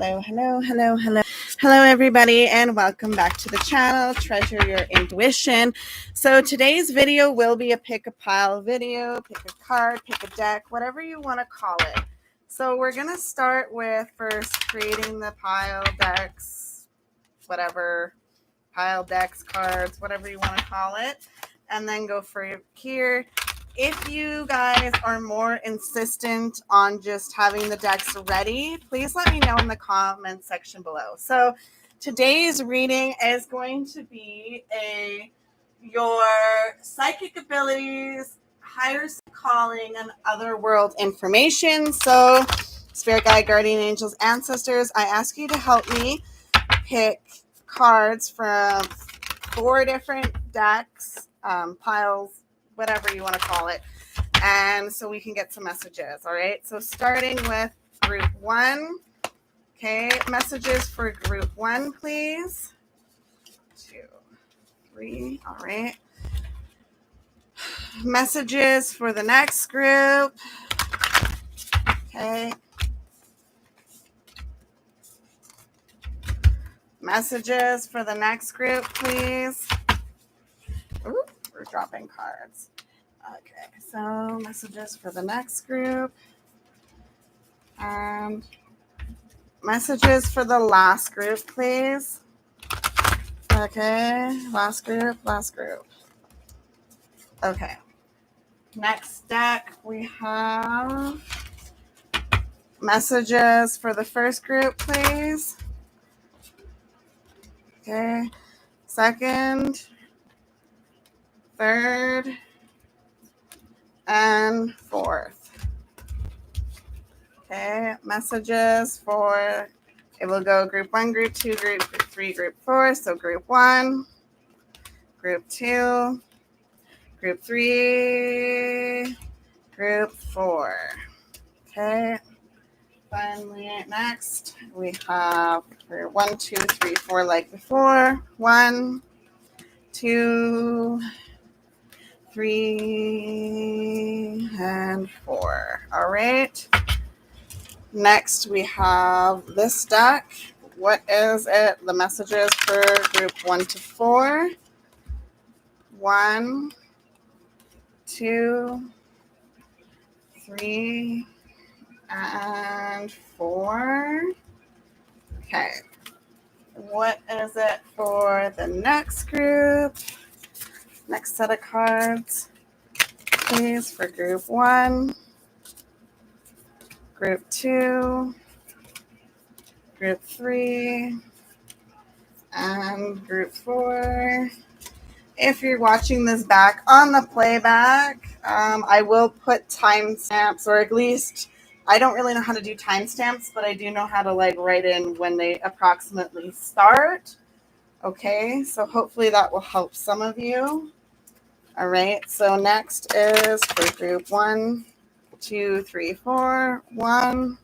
Hello, everybody, and welcome back to the channel, Treasure Your Intuition. So today's video will be a pick a pile video, pick a card, pick a deck, whatever you want to call it. So we're going to start with first creating the pile decks, whatever, pile decks, cards, whatever you want to call it, and then go for here. If you guys are more insistent on just having the decks ready, please let me know in the comment section below. So today's reading is going to be your psychic abilities, higher calling, and other world information. So spirit guide, guardian angels, ancestors, I ask you to help me pick cards from 4 different decks, piles, whatever you want to call it, and so we can get some messages. All right, so starting with group 1. Okay, messages for group 1, please. 2, 3. All right, messages for the next group. Okay, messages for the next group, please. Ooh, we're dropping cards. Okay, so messages for the next group and messages for the last group, please. Okay, last group. Okay, next deck we have messages for the first group, please. Okay, second, third, and fourth. Okay, messages for, it will go group 1, group 2, group 3, group 4. So group 1, group 2, group 3, group 4. Okay, finally next we have for 1, 2, 3, 4 like before. 1, 2, 3, and 4. All right. Next, we have this deck. What is it? The messages for group 1 to 4. 1, 2, 3, and 4. Okay. What is it for the next group? Next set of cards, please, for group 1. Group 2, group 3, and group 4. If you're watching this back on the playback, I will put timestamps, or at least I don't really know how to do timestamps, but I do know how to write in when they approximately start. Okay, so hopefully that will help some of you. All right, so next is for group 1, 2, 3, 4. 1,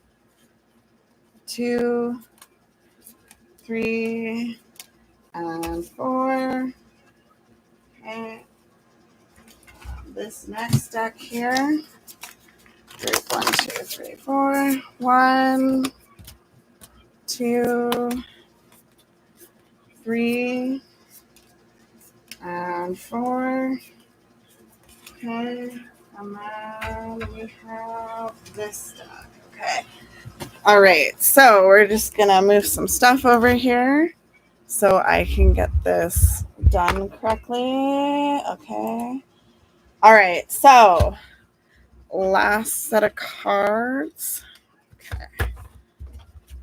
2, 3, and 4. Okay. This next deck here. Group 1, 2, 3, 4. 1, 2, 3, and 4. Okay. And then we have this deck. Okay. All right, so we're just gonna move some stuff over here so I can get this done correctly. Okay. All right, so last set of cards. Okay.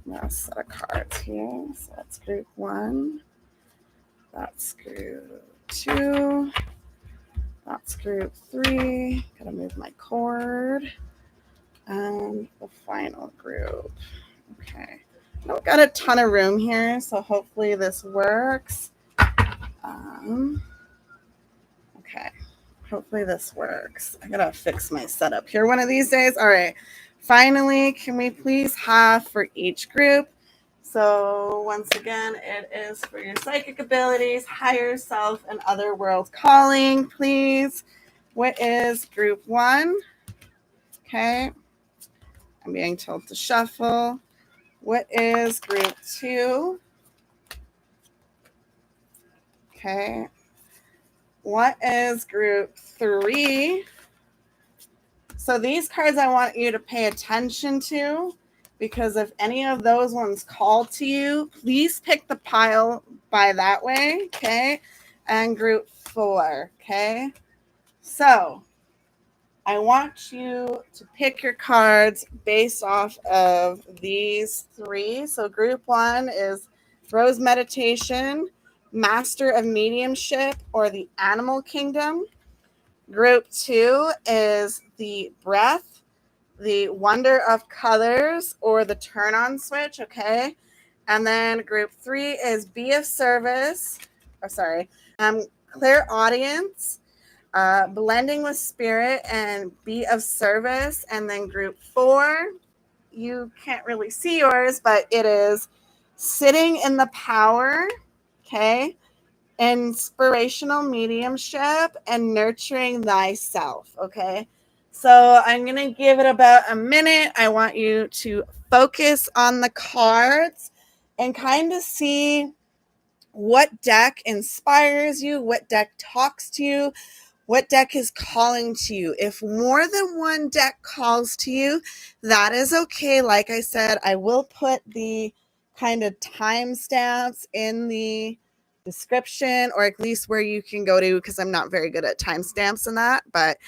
Last set of cards here. So that's group 1. That's group 2. That's group 3. Gotta move my cord. And the final group. Okay. I don't got a ton of room here, so hopefully this works. Okay. Hopefully this works. I gotta fix my setup here one of these days. All right. Finally, can we please have for each group? So once again, it is for your psychic abilities, higher self, and other world calling, please. What is group 1? Okay. I'm being told to shuffle. What is group 2? Okay. What is group 3? So these cards I want you to pay attention to, because if any of those ones call to you, please pick the pile by that way, okay? And group 4, okay? So I want you to pick your cards based off of these 3. So group 1 is Rose Meditation, Master of Mediumship, or the Animal Kingdom. Group 2 is the Breath, the Wonder of Colors, or the Turn On Switch, okay? And then group 3 is Be of Service, Clairaudience, Blending with Spirit, and Be of Service. And then group 4, you can't really see yours, but it is Sitting in the Power, okay? Inspirational Mediumship, and Nurturing Thyself, okay? So I'm going to give it about a minute. I want you to focus on the cards and kind of see what deck inspires you, what deck talks to you, what deck is calling to you. If more than one deck calls to you, that is okay. Like I said, I will put the kind of timestamps in the description, or at least where you can go to, because I'm not very good at timestamps and that, but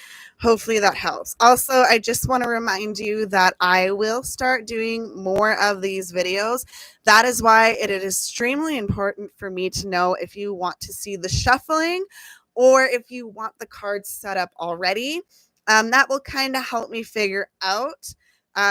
hopefully that helps. Also, I just want to remind you that I will start doing more of these videos. That is why it is extremely important for me to know if you want to see the shuffling or if you want the cards set up already. That will kind of help me figure out.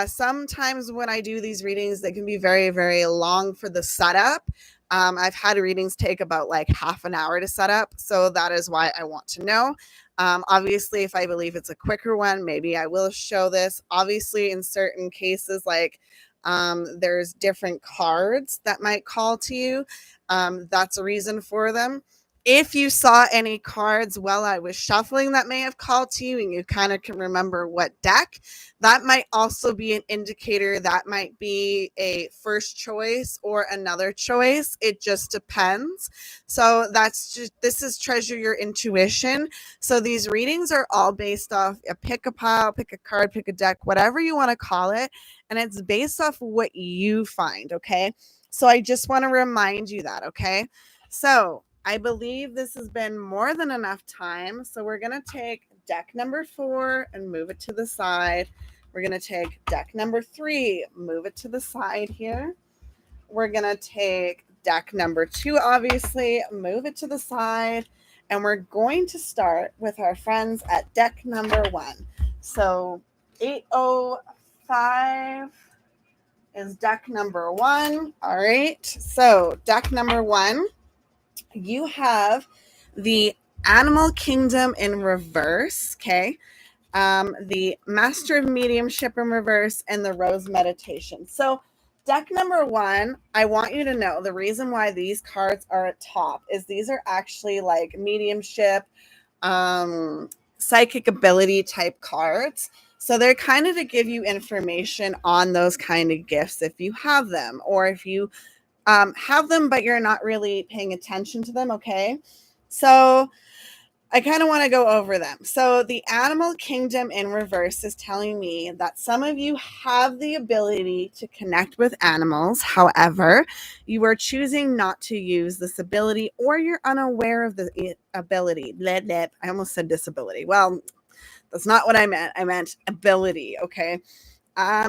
Sometimes when I do these readings, they can be very, very long for the setup. I've had readings take about like half an hour to set up. So that is why I want to know. Obviously, if I believe it's a quicker one, maybe I will show this. Obviously, in certain cases, like there's different cards that might call to you. That's a reason for them. If you saw any cards while I was shuffling that may have called to you and you kind of can remember what deck, that might also be an indicator. That might be a first choice or another choice. It just depends. So this is Treasure Your Intuition. So these readings are all based off a pick a pile, pick a card, pick a deck, whatever you want to call it. And it's based off what you find. Okay. So I just want to remind you that. Okay. So I believe this has been more than enough time. So we're going to take deck number 4 and move it to the side. We're going to take deck number 3, move it to the side here. We're going to take deck number 2, obviously, move it to the side. And we're going to start with our friends at deck number 1. So 805 is deck number 1. All right. So deck number 1. You have the Animal Kingdom in reverse, okay? The Master of Mediumship in reverse, and the Rose Meditation. So deck number 1, I want you to know the reason why these cards are at top is these are actually like mediumship, psychic ability type cards. So they're kind of to give you information on those kind of gifts if you have them, or if you have them, but you're not really paying attention to them. Okay. So I kind of want to go over them. So the Animal Kingdom in reverse is telling me that some of you have the ability to connect with animals. However, you are choosing not to use this ability, or you're unaware of the ability. I almost said disability. Well, that's not what I meant. I meant ability. Okay.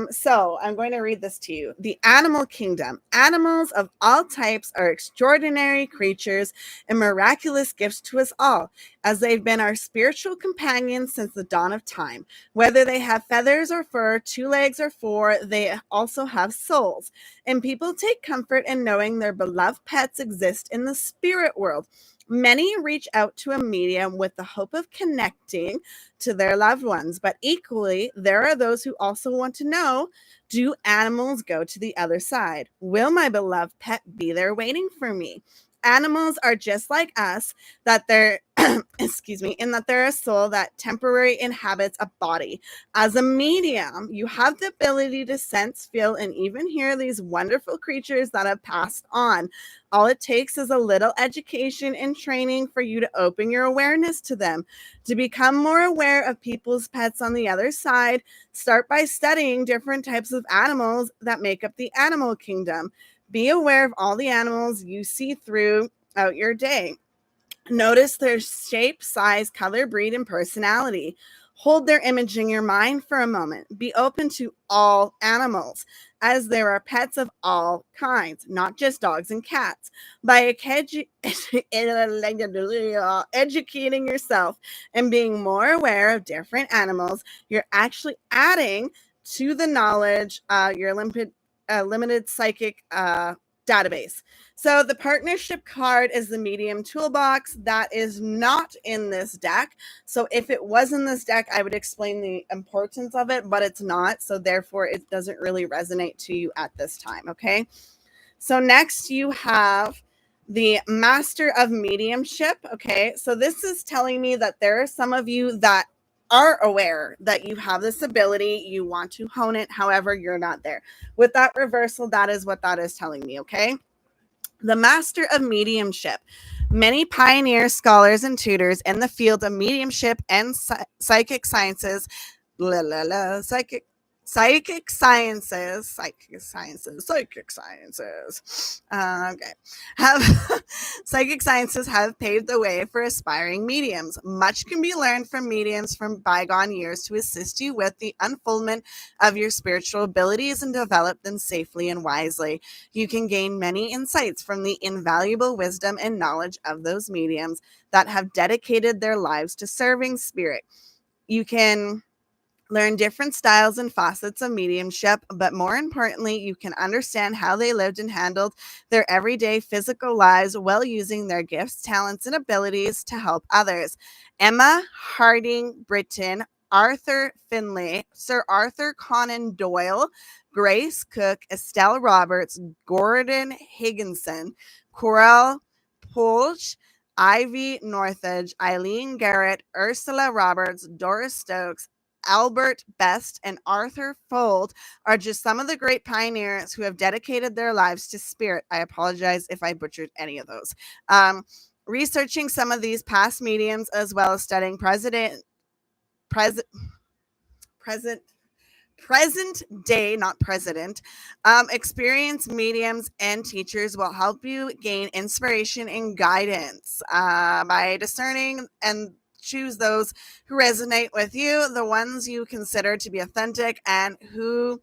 So I'm going to read this to you. The Animal Kingdom. Animals of all types are extraordinary creatures and miraculous gifts to us all, as they've been our spiritual companions since the dawn of time. Whether they have feathers or fur, 2 legs or 4, they also have souls. And people take comfort in knowing their beloved pets exist in the spirit world. Many reach out to a medium with the hope of connecting to their loved ones, but equally, there are those who also want to know, do animals go to the other side? Will my beloved pet be there waiting for me? Animals are just like us, that they're, excuse me, in that they're a soul that temporarily inhabits a body. As a medium, you have the ability to sense, feel, and even hear these wonderful creatures that have passed on. All it takes is a little education and training for you to open your awareness to them. To become more aware of people's pets on the other side, start by studying different types of animals that make up the animal kingdom. Be aware of all the animals you see throughout your day. Notice their shape, size, color, breed, and personality. Hold their image in your mind for a moment. Be open to all animals, as there are pets of all kinds, not just dogs and cats. By educating yourself and being more aware of different animals, you're actually adding to the knowledge, your limited psychic database. So the partnership card is the medium toolbox that is not in this deck. So if it was in this deck, I would explain the importance of it, but it's not. So therefore, it doesn't really resonate to you at this time. Okay. So next you have the Master of Mediumship. Okay. So this is telling me that there are some of you that are aware that you have this ability, you want to hone it, however, you're not there. With that reversal, that is what that is telling me. Okay. The Master of Mediumship. Many pioneer scholars and tutors in the field of mediumship and psychic sciences, psychic sciences. Okay, have psychic sciences have paved the way for aspiring mediums. Much can be learned from mediums from bygone years to assist you with the unfoldment of your spiritual abilities and develop them safely and wisely. You can gain many insights from the invaluable wisdom and knowledge of those mediums that have dedicated their lives to serving spirit. You can learn different styles and facets of mediumship, but more importantly, you can understand how they lived and handled their everyday physical lives while using their gifts, talents, and abilities to help others. Emma Harding Britton, Arthur Finlay, Sir Arthur Conan Doyle, Grace Cook, Estelle Roberts, Gordon Higginson, Corel Polch, Ivy Northridge, Eileen Garrett, Ursula Roberts, Doris Stokes, Albert Best, and Arthur Fold are just some of the great pioneers who have dedicated their lives to spirit. I apologize if I butchered any of those. Researching some of these past mediums, as well as studying present day, not president, experienced mediums and teachers will help you gain inspiration and guidance by discerning and choose those who resonate with you, the ones you consider to be authentic, and who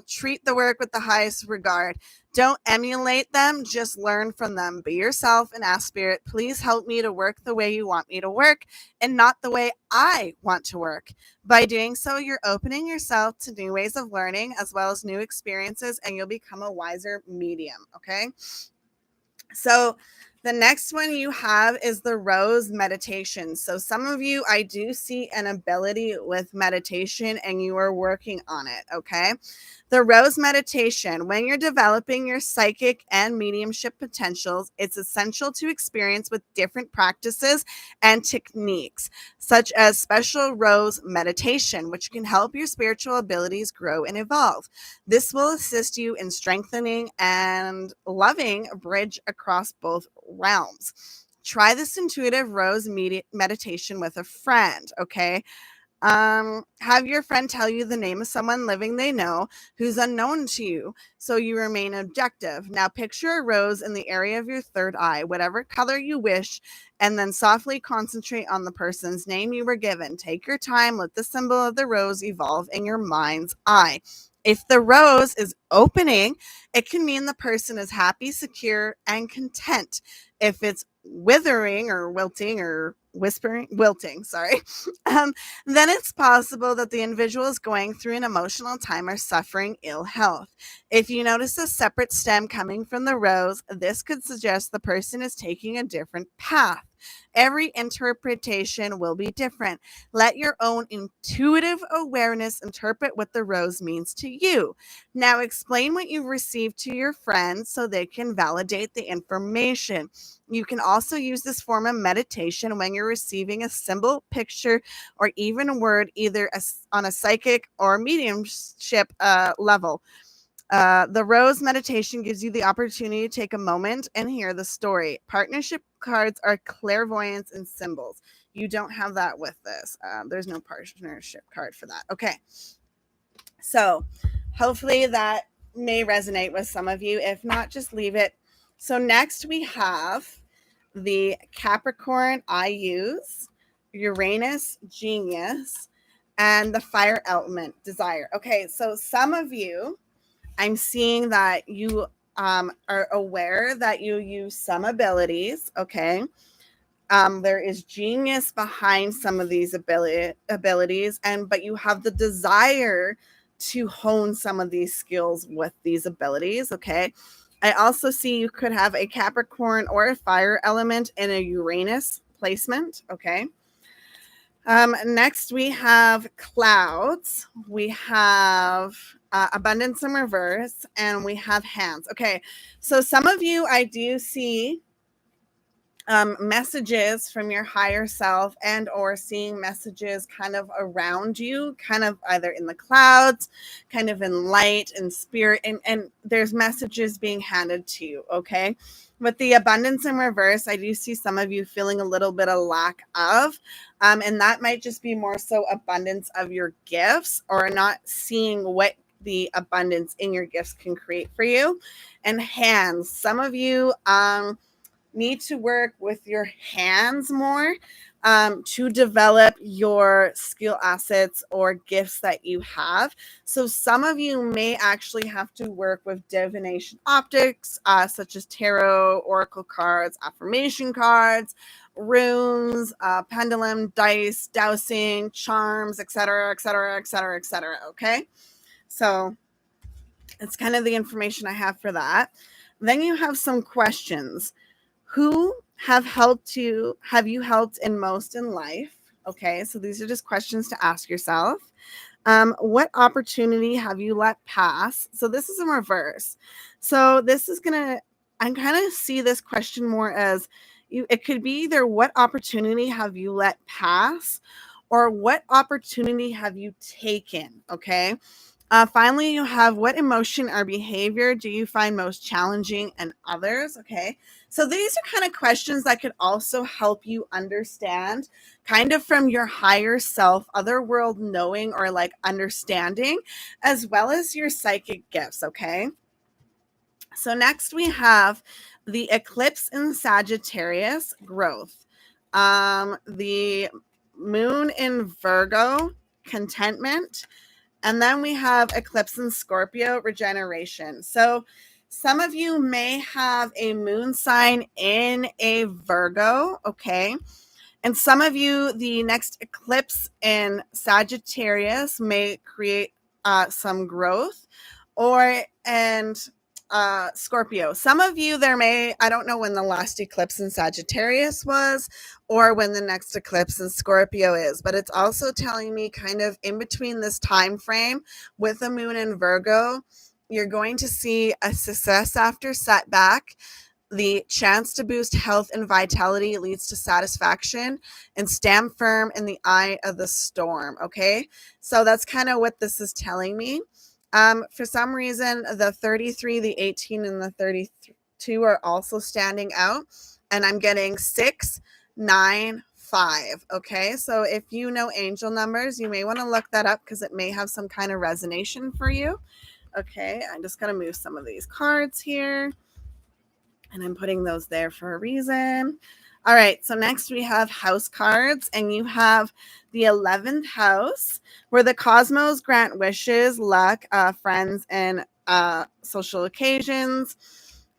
treat the work with the highest regard. Don't emulate them, just learn from them. Be yourself and ask spirit, please help me to work the way you want me to work and not the way I want to work. By doing so, you're opening yourself to new ways of learning as well as new experiences, and you'll become a wiser medium. Okay. So the next one you have is the Rose Meditation. So some of you, I do see an ability with meditation and you are working on it. Okay. The Rose Meditation, when you're developing your psychic and mediumship potentials, it's essential to experience with different practices and techniques, such as special Rose Meditation, which can help your spiritual abilities grow and evolve. This will assist you in strengthening and loving a bridge across both realms. Try this intuitive Rose meditation with a friend, okay? Have your friend tell you the name of someone living they know who's unknown to you, so you remain objective. Now picture a rose in the area of your third eye, whatever color you wish, and then softly concentrate on the person's name you were given. Take your time, let the symbol of the rose evolve in your mind's eye. If the rose is opening, it can mean the person is happy, secure, and content. If it's withering or wilting or wilting, sorry, then it's possible that the individual is going through an emotional time or suffering ill health. If you notice a separate stem coming from the rose, this could suggest the person is taking a different path. Every interpretation will be different. Let your own intuitive awareness interpret what the rose means to you. Now explain what you've received to your friends so they can validate the information. You can also use this form of meditation when you're receiving a symbol, picture, or even a word, either on a psychic or mediumship level. The rose meditation gives you the opportunity to take a moment and hear the story. Partnership cards are clairvoyance and symbols. You don't have that with this. There's no partnership card for that. Okay. So hopefully that may resonate with some of you. If not, just leave it. So next we have the Capricorn I use, Uranus Genius, and the fire element Desire. Okay, so some of you, I'm seeing that you are aware that you use some abilities, okay? There is genius behind some of these abilities, but you have the desire to hone some of these skills with these abilities, okay? I also see you could have a Capricorn or a fire element in a Uranus placement, okay? Next, we have clouds. We have abundance in reverse, and we have hands. Okay, so some of you, I do see messages from your higher self and or seeing messages kind of around you, kind of either in the clouds, kind of in light and spirit, and there's messages being handed to you, okay? With the abundance in reverse, I do see some of you feeling a little bit of lack of, and that might just be more so abundance of your gifts or not seeing what the abundance in your gifts can create for you. And hands, some of you need to work with your hands more to develop your skill assets or gifts that you have. So some of you may actually have to work with divination optics, such as tarot, oracle cards, affirmation cards, runes, pendulum, dice, dowsing, charms, etc., etc., etc., etc. Okay, so it's kind of the information I have for that. Then you have some questions. Who have you helped in most in life? Okay, so these are just questions to ask yourself. What opportunity have you let pass? So this is in reverse. So this is I'm kind of see this question more as it could be either what opportunity have you let pass or what opportunity have you taken? Okay. Finally, you have what emotion or behavior do you find most challenging in others? Okay. So these are kind of questions that could also help you understand kind of from your higher self, otherworld knowing or like understanding, as well as your psychic gifts. Okay. So next we have the eclipse in Sagittarius growth, the moon in Virgo contentment, and then we have eclipse in Scorpio regeneration. So some of you may have a moon sign in a Virgo, okay? And some of you, the next eclipse in Sagittarius may create some growth, and Scorpio. Some of you, I don't know when the last eclipse in Sagittarius was or when the next eclipse in Scorpio is, but it's also telling me kind of in between this time frame with the moon in Virgo, you're going to see a success after setback. The chance to boost health and vitality leads to satisfaction and stand firm in the eye of the storm. Okay. So that's kind of what this is telling me. For some reason, the 33, the 18, and the 32 are also standing out. And I'm getting 6, 9, 5. Okay. So if you know angel numbers, you may want to look that up because it may have some kind of resonance for you. Okay. I'm just going to move some of these cards here. And I'm putting those there for a reason. All right, so next we have house cards, and you have the 11th house, where the cosmos grant wishes, luck, friends, and social occasions.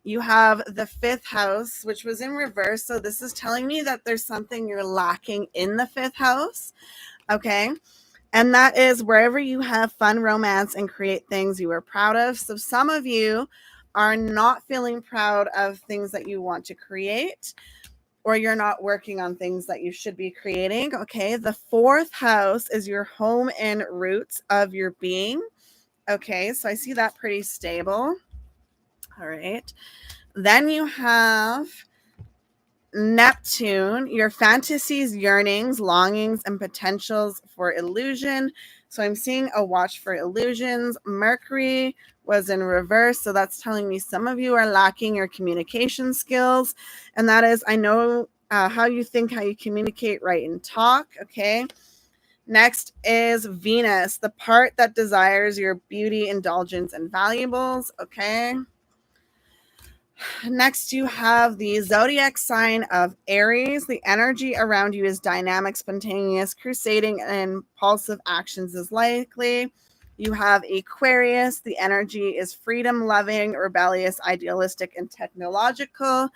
You have the 5th house, which was in reverse. So this is telling me that there's something you're lacking in the 5th house. Okay. And that is wherever you have fun, romance, and create things you are proud of. So some of you are not feeling proud of things that you want to create, or you're not working on things that you should be creating. Okay. The 4th house is your home and roots of your being. Okay. So I see that pretty stable. All right. Then you have Neptune, your fantasies, yearnings, longings, and potentials for illusion. So I'm seeing a watch for illusions. Mercury was in reverse. So that's telling me some of you are lacking your communication skills. And that is, I know how you think, how you communicate, write, and talk. Okay. Next is Venus, the part that desires your beauty, indulgence, and valuables. Okay. Next, you have the zodiac sign of Aries. The energy around you is dynamic, spontaneous, crusading, and impulsive actions is likely. You have Aquarius. The energy is freedom loving, rebellious, idealistic, and technological.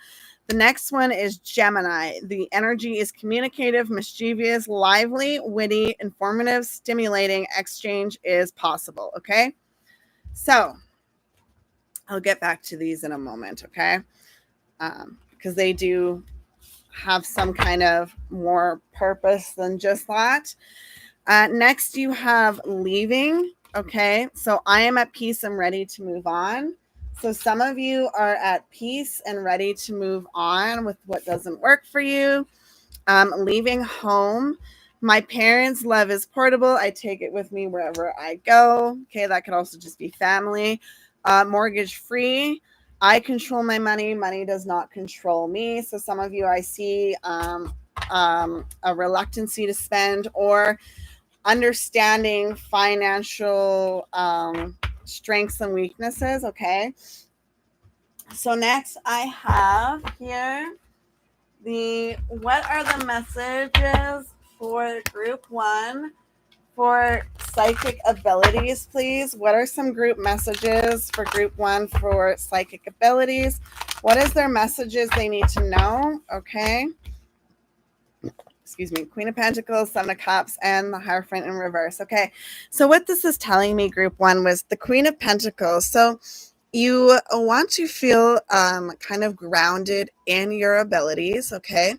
The next one is Gemini. The energy is communicative, mischievous, lively, witty, informative, stimulating. Exchange is possible. Okay. So I'll get back to these in a moment. Okay. Because they do have some kind of more purpose than just that. Next, you have leaving. Okay, so I am at peace and ready to move on. So some of you are at peace and ready to move on with what doesn't work for you. Leaving home. My parents' love is portable. I take it with me wherever I go. Okay, that could also just be family. Mortgage free. I control my money. Money does not control me. So some of you I see a reluctancy to spend or understanding financial strengths and weaknesses. Okay. So next I have here what are the messages for group 1 for psychic abilities, please? What are some group messages for group 1 for psychic abilities? What is their messages they need to know? Okay. Excuse me, Queen of Pentacles, Seven of Cups, and the Hierophant in reverse. Okay. So what this is telling me, group 1, was the Queen of Pentacles. So you want to feel kind of grounded in your abilities. Okay.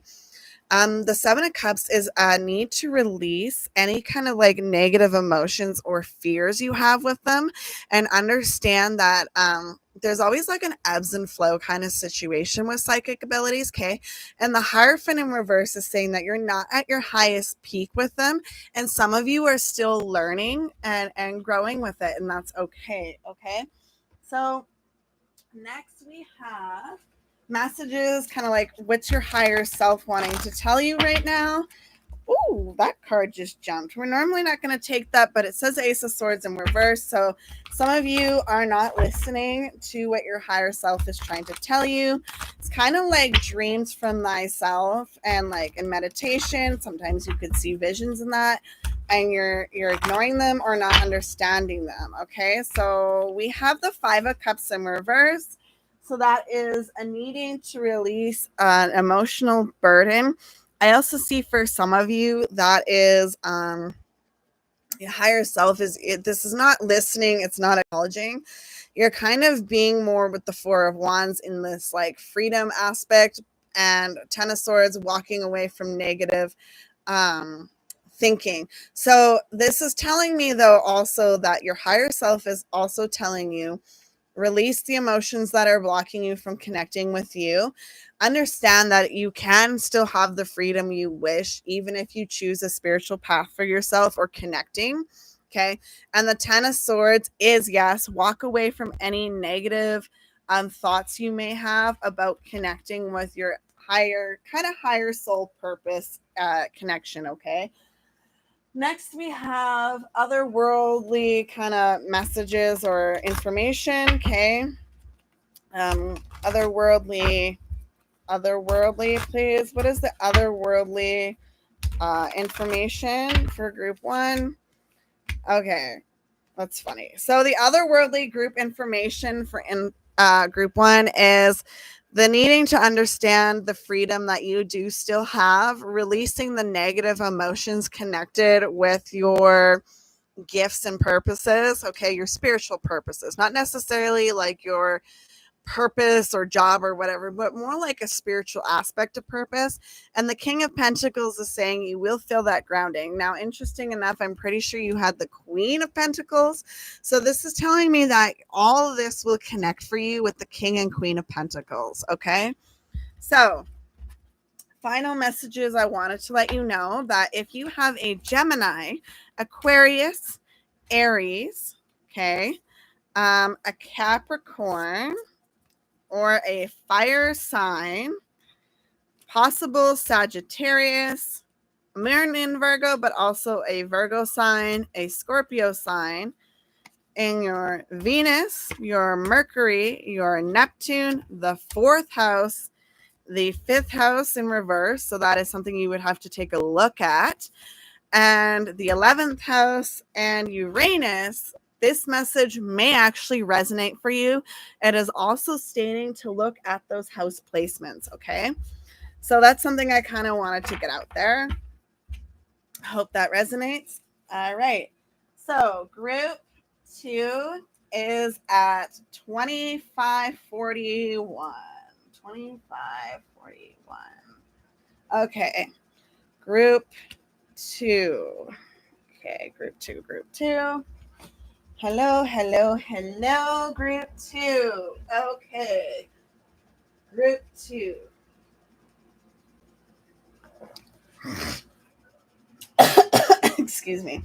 The Seven of Cups is a need to release any kind of like negative emotions or fears you have with them, and understand that there's always like an ebbs and flow kind of situation with psychic abilities. Okay. And the Hierophant in reverse is saying that you're not at your highest peak with them. And some of you are still learning and growing with it. And that's okay. Okay. So next we have messages, kind of like what's your higher self wanting to tell you right now. Ooh, that card just jumped. We're normally not going to take that, but it says Ace of Swords in reverse. So some of you are not listening to what your higher self is trying to tell you. It's kind of like dreams from thyself, and like in meditation, sometimes you could see visions in that, and you're ignoring them or not understanding them. Okay, so we have the 5 of Cups in reverse. So that is a needing to release an emotional burden. I also see for some of you that is your higher self this is not listening, it's not acknowledging. You're kind of being more with the 4 of Wands in this like freedom aspect, and 10 of Swords, walking away from negative thinking. So this is telling me though also that your higher self is also telling you, release the emotions that are blocking you from connecting with you. Understand that you can still have the freedom you wish, even if you choose a spiritual path for yourself or connecting. Okay. And the 10 of Swords is, yes, walk away from any negative thoughts you may have about connecting with your higher soul purpose connection. Okay. Next, we have otherworldly kind of messages or information. Okay. Otherworldly, please. What is the otherworldly information for group 1? Okay. That's funny. So the otherworldly group information group 1 is the needing to understand the freedom that you do still have, releasing the negative emotions connected with your gifts and purposes, okay, your spiritual purposes, not necessarily like your purpose or job or whatever, but more like a spiritual aspect of purpose. And the King of Pentacles is saying you will feel that grounding. Now, interesting enough, I'm pretty sure you had the Queen of Pentacles. So this is telling me that all of this will connect for you with the King and Queen of Pentacles. Okay. So final messages, I wanted to let you know that if you have a Gemini, Aquarius, Aries, okay, a Capricorn, or a fire sign, possible Sagittarius, Moon in Virgo, but also a Virgo sign, a Scorpio sign, in your Venus, your Mercury, your Neptune, the 4th house, the 5th house in reverse. So that is something you would have to take a look at. And the 11th house and Uranus, this message may actually resonate for you. It is also stating to look at those house placements, okay? So that's something I kind of wanted to get out there. Hope that resonates. All right. So group 2 is at 2541. 2541. Okay. Group 2. Okay, group 2. Hello, group 2. Okay, group 2. Excuse me.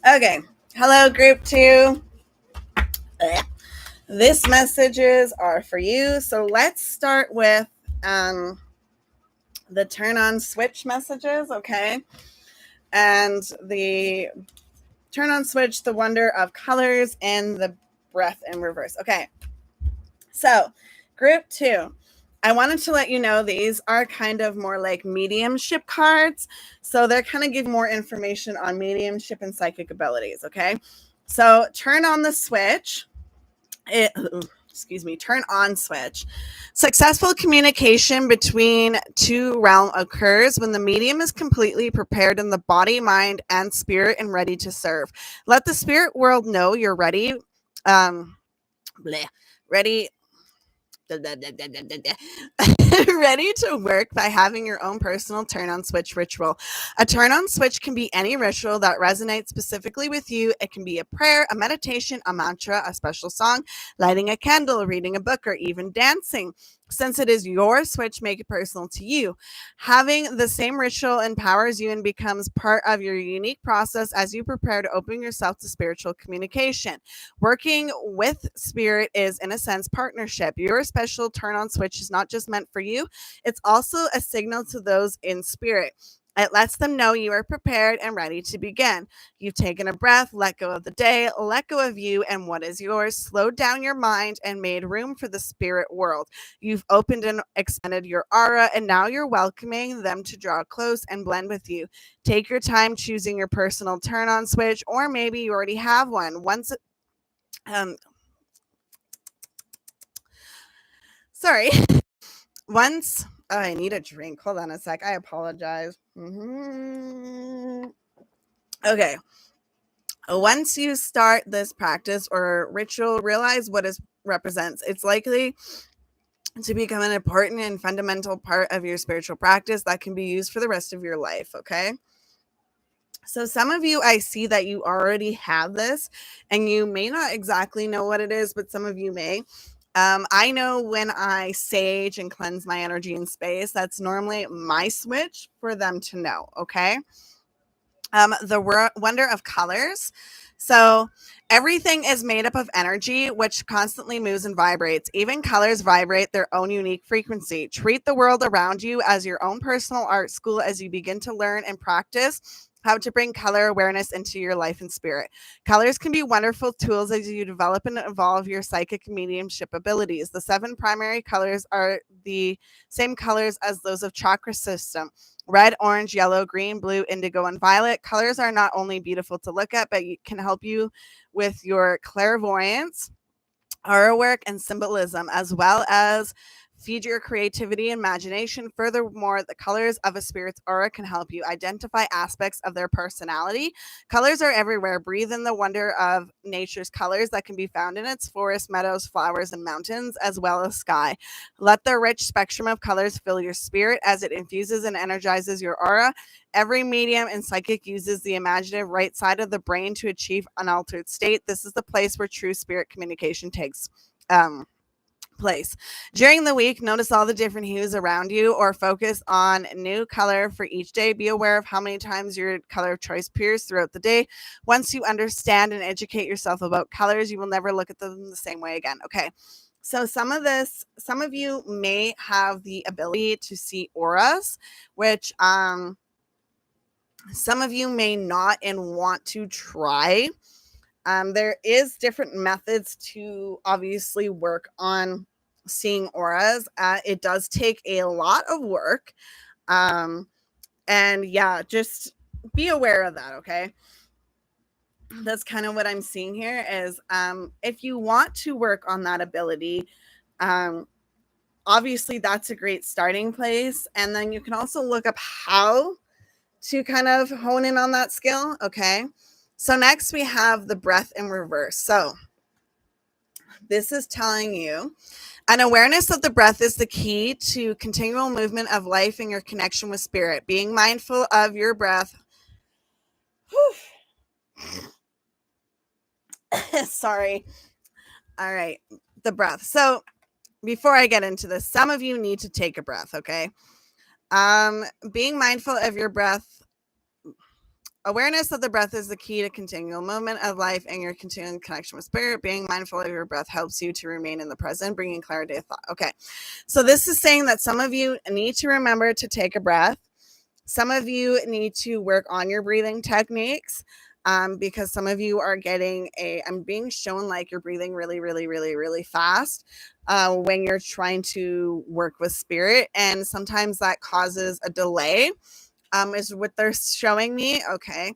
Okay, hello, group 2. This messages are for you. So let's start with the turn on switch messages, okay? And the turn on switch, the wonder of colors, and the breath in reverse. Okay. So, group 2. I wanted to let you know these are kind of more like mediumship cards. So, they're kind of giving more information on mediumship and psychic abilities. Okay. So, turn on the switch. Turn on switch. Successful communication between two realms occurs when the medium is completely prepared in the body, mind, and spirit and ready to serve. Let the spirit world know you're ready. Ready. Ready to work by having your own personal turn on switch ritual. A turn on switch can be any ritual that resonates specifically with you. It can be a prayer, a meditation, a mantra, a special song, lighting a candle, reading a book, or even dancing. Since it is your switch, make it personal to you. Having the same ritual empowers you and becomes part of your unique process as you prepare to open yourself to spiritual communication. Working with spirit is, in a sense, partnership. Your special turn on switch is not just meant for you, it's also a signal to those in spirit. It lets them know you are prepared and ready to begin. You've taken a breath, let go of the day, let go of you and what is yours, slowed down your mind, and made room for the spirit world. You've opened and expanded your aura, and now you're welcoming them to draw close and blend with you. Take your time choosing your personal turn on switch, or maybe you already have one. Sorry. Once I need a drink. Hold on a sec. I apologize. Okay. Once you start this practice or ritual, realize what it represents. It's likely to become an important and fundamental part of your spiritual practice that can be used for the rest of your life. Okay. So some of you, I see that you already have this and you may not exactly know what it is, but some of you may. I know when I sage and cleanse my energy in space, that's normally my switch for them to know. Okay. The wonder of colors. So everything is made up of energy, which constantly moves and vibrates. Even colors vibrate their own unique frequency. Treat the world around you as your own personal art school as you begin to learn and practice how to bring color awareness into your life and spirit. Colors can be wonderful tools as you develop and evolve your psychic mediumship abilities. The 7 primary colors are the same colors as those of chakra system. Red, orange, yellow, green, blue, indigo, and violet. Colors are not only beautiful to look at, but can help you with your clairvoyance, aura work, and symbolism, as well as feed your creativity and imagination. Furthermore, the colors of a spirit's aura can help you identify aspects of their personality. Colors are everywhere. Breathe in the wonder of nature's colors that can be found in its forests, meadows, flowers, and mountains, as well as sky. Let the rich spectrum of colors fill your spirit as it infuses and energizes your aura. Every medium and psychic uses the imaginative right side of the brain to achieve an altered state. This is the place where true spirit communication takes place. During the week, notice all the different hues around you or focus on new color for each day. Be aware of how many times your color of choice appears throughout the day. Once you understand and educate yourself about colors, you will never look at them the same way again. Okay. So some of you may have the ability to see auras, which some of you may not and want to try. There is different methods to obviously work on seeing auras. It does take a lot of work. And yeah, just be aware of that, okay? That's kind of what I'm seeing here is if you want to work on that ability, obviously that's a great starting place. And then you can also look up how to kind of hone in on that skill, okay? So next we have the breath in reverse. So this is telling you an awareness of the breath is the key to continual movement of life and your connection with spirit. Being mindful of your breath. Sorry. All right. The breath. So before I get into this, some of you need to take a breath, okay? Being mindful of your breath. Awareness of the breath is the key to continual movement of life and your continuing connection with spirit. Being mindful of your breath helps you to remain in the present, bringing clarity of thought. Okay. So this is saying that some of you need to remember to take a breath. Some of you need to work on your breathing techniques because some of you are I'm being shown like you're breathing really, really, really, really fast when you're trying to work with spirit. And sometimes that causes a delay. Is what they're showing me. Okay.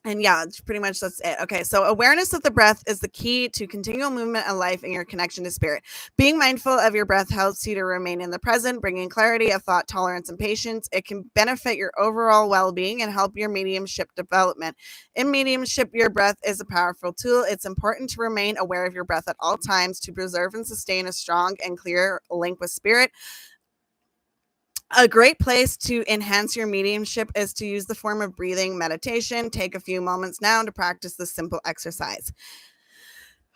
And yeah, it's pretty much that's it. Okay. So awareness of the breath is the key to continual movement of life and your connection to spirit. Being mindful of your breath helps you to remain in the present, bringing clarity of thought, tolerance, and patience. It can benefit your overall well-being and help your mediumship development. In mediumship, your breath is a powerful tool. It's important to remain aware of your breath at all times to preserve and sustain a strong and clear link with spirit. A great place to enhance your mediumship is to use the form of breathing meditation. Take a few moments now to practice this simple exercise.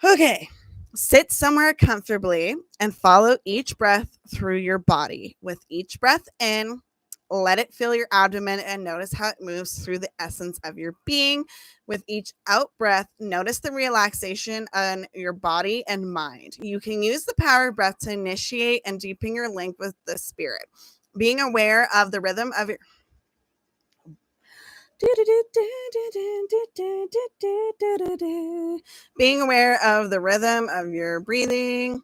Okay, sit somewhere comfortably and follow each breath through your body. With each breath in, let it fill your abdomen and notice how it moves through the essence of your being. With each out breath, notice the relaxation on your body and mind. You can use the power of breath to initiate and deepen your link with the spirit. Being aware of the rhythm of your being aware of the rhythm of your breathing.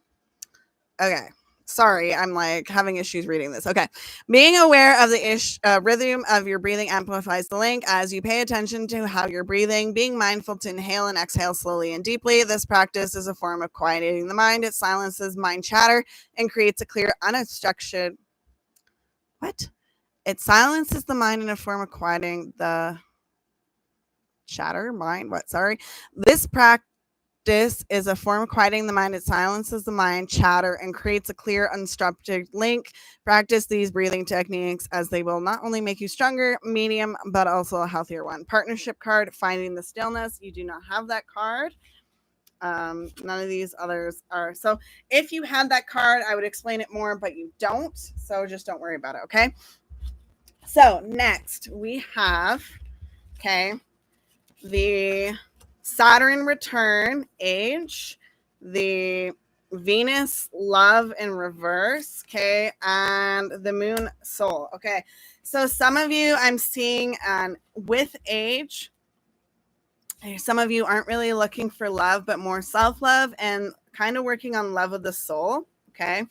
Okay. Sorry, I'm like having issues reading this. Okay. Being aware of the rhythm of your breathing amplifies the link as you pay attention to how you're breathing. Being mindful to inhale and exhale slowly and deeply. This practice is a form of quieting the mind. It silences mind chatter and creates a clear, unobstructed. What? It silences the mind in a form of quieting the chatter mind. What? Sorry. This practice is a form of quieting the mind. It silences the mind chatter and creates a clear, unstructured link. Practice these breathing techniques as they will not only make you stronger, medium, but also a healthier one. Partnership card, finding the stillness. You do not have that card. None of these others are. So if you had that card, I would explain it more, but you don't. So just don't worry about it. Okay. So next we have, okay, the Saturn return age, the Venus love in reverse, okay, and the moon soul. Okay. So some of you I'm seeing with age, some of you aren't really looking for love, but more self-love and kind of working on love of the soul. Okay.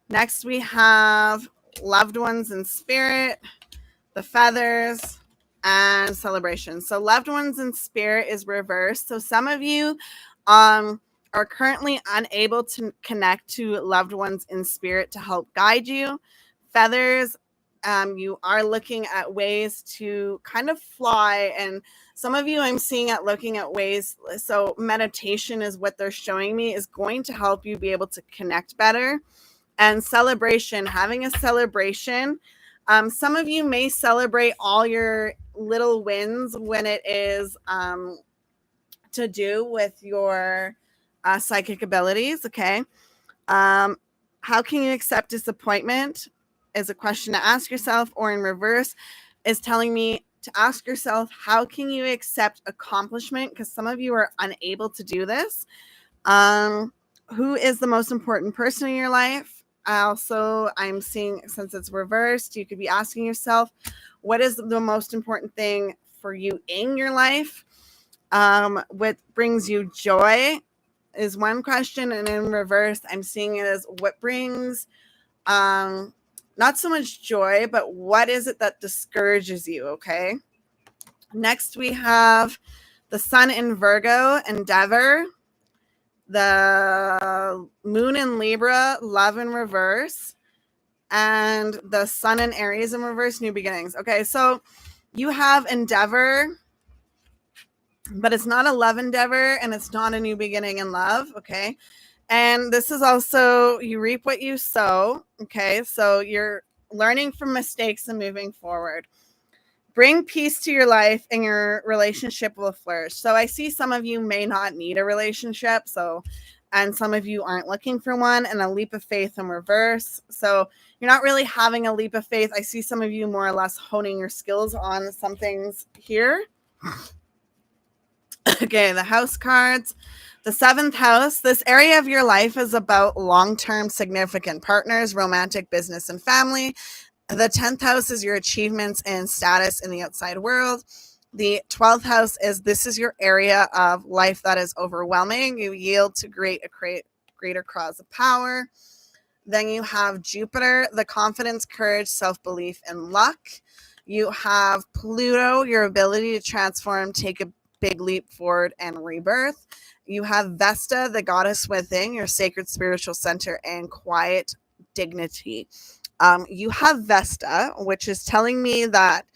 Next we have loved ones in spirit, the feathers, and celebration. So loved ones in spirit is reversed. So some of you are currently unable to connect to loved ones in spirit to help guide you. Feathers, you are looking at ways to kind of fly, and some of you I'm seeing at looking at ways. So meditation is what they're showing me is going to help you be able to connect better. And celebration, having a celebration. Some of you may celebrate all your little wins when it is to do with your psychic abilities. Okay. How can you accept disappointment is a question to ask yourself, or in reverse is telling me to ask yourself, how can you accept accomplishment? Because some of you are unable to do this. Who is the most important person in your life? Also, I'm seeing, since it's reversed, you could be asking yourself, what is the most important thing for you in your life? What brings you joy is one question, and in reverse, I'm seeing it as what brings not so much joy, but what is it that discourages you? Okay. Next, we have the sun in Virgo, endeavor, the moon in Libra, love in reverse, and the sun in Aries in reverse, new beginnings. Okay, so you have endeavor, but it's not a love endeavor, and it's not a new beginning in love. Okay. And this is also, you reap what you sow. Okay. So you're learning from mistakes and moving forward. Bring peace to your life, and your relationship will flourish. So I see some of you may not need a relationship. And some of you aren't looking for one, and a leap of faith in reverse. So you're not really having a leap of faith. I see some of you more or less honing your skills on some things here. Okay, the house cards. The 7th house, this area of your life is about long-term significant partners, romantic, business, and family. The 10th house is your achievements and status in the outside world. The 12th house is, this is your area of life that is overwhelming. You yield to greater cause of power. Then you have Jupiter, the confidence, courage, self-belief, and luck. You have Pluto, your ability to transform, take a big leap forward, and rebirth. You have Vesta, the goddess within, your sacred spiritual center and quiet dignity. You have Vesta, which is telling me that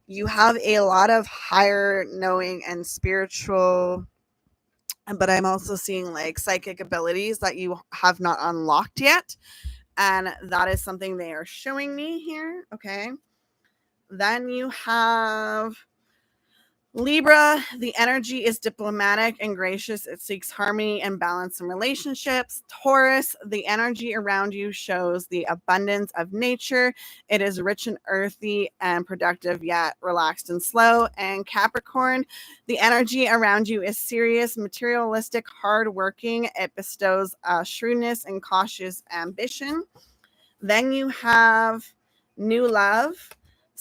you have a lot of higher knowing and spiritual, but I'm also seeing like psychic abilities that you have not unlocked yet. And that is something they are showing me here. Okay. Then you have Libra, the energy is diplomatic and gracious. It seeks harmony and balance in relationships. Taurus, the energy around you shows the abundance of nature. It is rich and earthy and productive, yet relaxed and slow. And Capricorn, the energy around you is serious, materialistic, hardworking. It bestows shrewdness and cautious ambition. Then you have new love.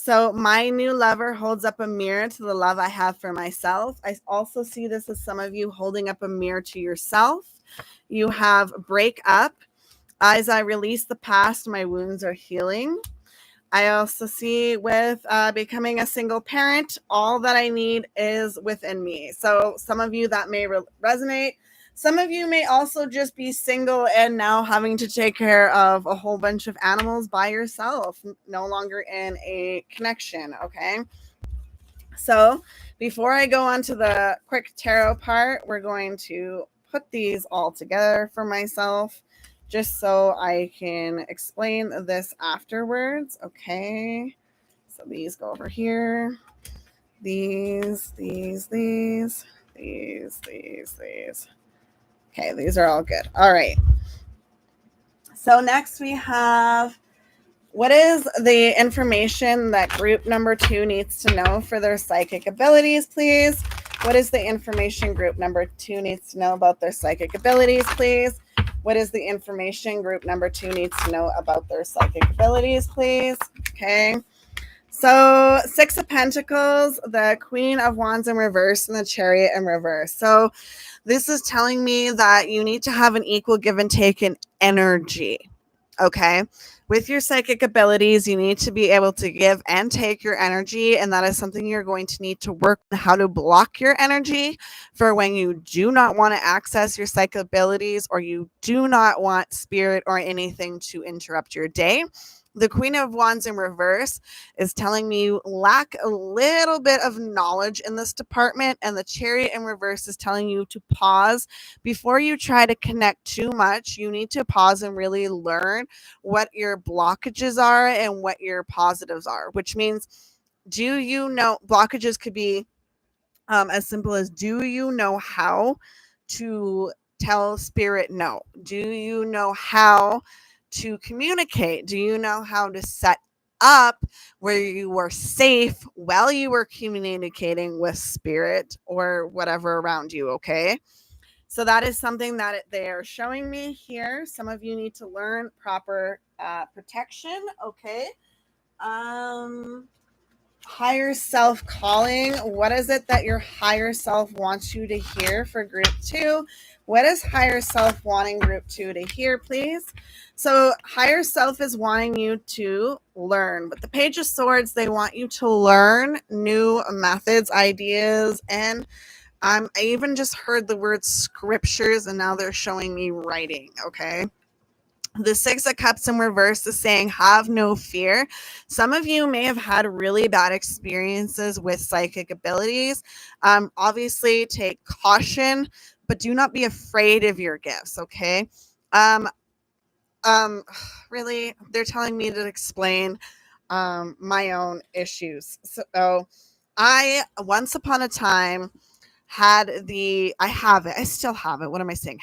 So my new lover holds up a mirror to the love I have for myself. I also see this as some of you holding up a mirror to yourself. You have break up. As I release the past, my wounds are healing. I also see with becoming a single parent, all that I need is within me. So some of you that may resonate. Some of you may also just be single and now having to take care of a whole bunch of animals by yourself, no longer in a connection, okay? So before I go on to the quick tarot part, we're going to put these all together for myself just so I can explain this afterwards, okay? So these go over here. These. Okay, these are all good. All right. So next we have, what is the information that group number 2 needs to know for their psychic abilities, please? What is the information group number 2 needs to know about their psychic abilities, please? What is the information group number 2 needs to know about their psychic abilities, please? Okay. So 6 of Pentacles, the Queen of Wands in reverse, and the Chariot in reverse. So this is telling me that you need to have an equal give and take in energy. Okay. With your psychic abilities, you need to be able to give and take your energy. And that is something you're going to need to work on how to block your energy for when you do not want to access your psychic abilities or you do not want spirit or anything to interrupt your day. The Queen of Wands in reverse is telling me you lack a little bit of knowledge in this department. And the Chariot in reverse is telling you to pause before you try to connect too much. You need to pause and really learn what your blockages are and what your positives are, which means, do you know, blockages could be as simple as, do you know how to tell spirit no? Do you know how to communicate? Do you know how to set up where you were safe while you were communicating with spirit or whatever around you? Okay. So that is something that they are showing me here. Some of you need to learn proper protection. Okay. Higher self calling. What is it that your higher self wants you to hear for group 2? What is higher self wanting group 2 to hear, please? So higher self is wanting you to learn. With the Page of Swords, they want you to learn new methods, ideas, and I even just heard the word scriptures, and now they're showing me writing. Okay. The Six of Cups in reverse is saying, have no fear. Some of you may have had really bad experiences with psychic abilities. Obviously, take caution, but do not be afraid of your gifts. Okay. Um, really, they're telling me to explain my own issues. So, I once upon a time I have it. I still have it. What am I saying?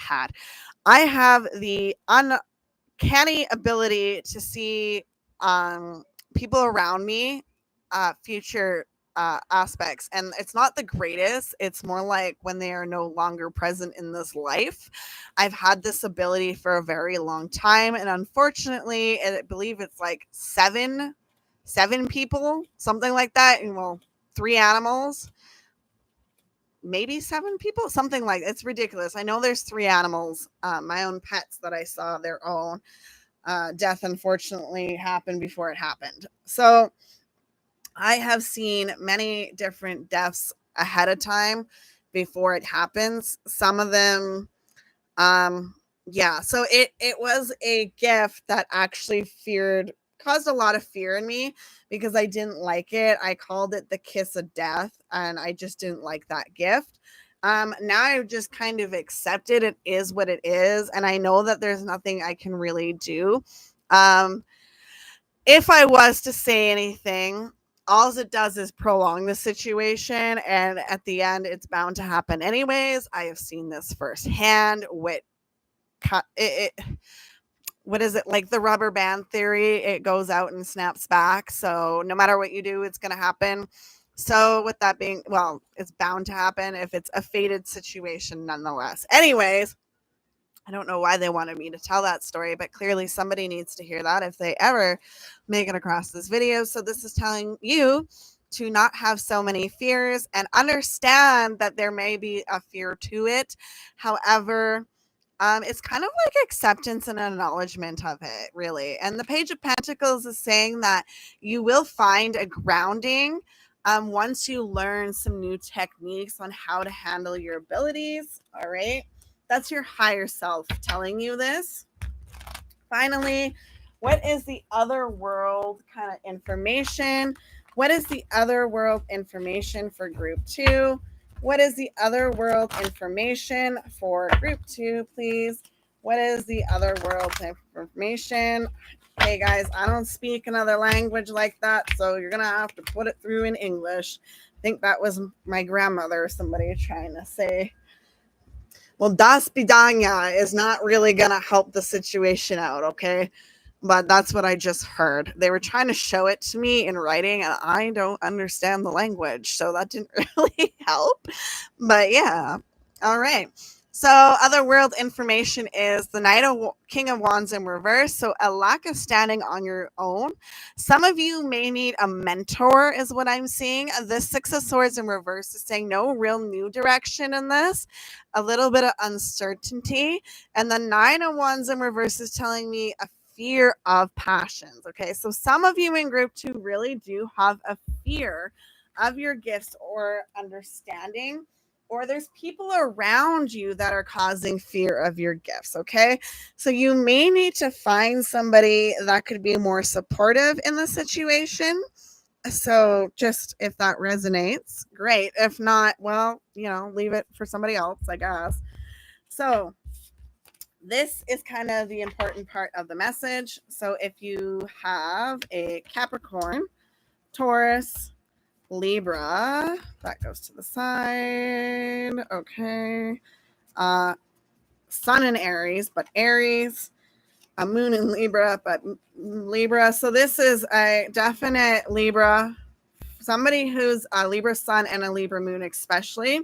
I have the uncanny ability to see um, people around me, future aspects. And it's not the greatest. It's more like when they are no longer present in this life. I've had this ability for a very long time. And unfortunately, I believe it's like seven people, something like that. And well, 3 animals, maybe 7 people, something like, it's ridiculous. I know there's 3 animals, my own pets that I saw their own death unfortunately happened before it happened. So I have seen many different deaths ahead of time before it happens. Some of them, yeah. So it was a gift that actually caused a lot of fear in me because I didn't like it. I called it the kiss of death, and I just didn't like that gift. Now I've just kind of accepted it is what it is, and I know that there's nothing I can really do. Um, if I was to say anything, all it does is prolong the situation, and at the end, it's bound to happen anyways. I have seen this firsthand with what is it, like the rubber band theory? It goes out and snaps back. So no matter what you do, it's going to happen. So with that being, well, it's bound to happen if it's a fated situation nonetheless. Anyways, I don't know why they wanted me to tell that story, but clearly somebody needs to hear that if they ever make it across this video. So this is telling you to not have so many fears and understand that there may be a fear to it. However, it's kind of like acceptance and acknowledgement of it, really. And the Page of Pentacles is saying that you will find a grounding once you learn some new techniques on how to handle your abilities. All right. That's your higher self telling you this. Finally, what is the other world kind of information? What is the other world information for group 2? What is the other world information for group 2, please? What is the other world information? Hey guys, I don't speak another language like that, so you're going to have to put it through in English. I think that was my grandmother or somebody trying to say. Well, das Bidanya is not really going to help the situation out, okay? But that's what I just heard. They were trying to show it to me in writing, and I don't understand the language, so that didn't really help. But yeah, all right. So, other world information is the King of Wands in reverse. So, a lack of standing on your own. Some of you may need a mentor, is what I'm seeing. The Six of Swords in reverse is saying no real new direction in this, a little bit of uncertainty. And the Nine of Wands in reverse is telling me a fear of passions. Okay, so some of you in group 2 really do have a fear of your gifts or understanding, or there's people around you that are causing fear of your gifts. Okay, so you may need to find somebody that could be more supportive in the situation. So just if that resonates, great. If not, well, leave it for somebody else, I guess. So this is kind of the important part of the message. So if you have a Capricorn, Taurus, Libra, that goes to the side. Okay. Sun in Aries, but Aries, a moon in Libra, but Libra. So this is a definite Libra, somebody who's a Libra sun and a Libra moon, especially.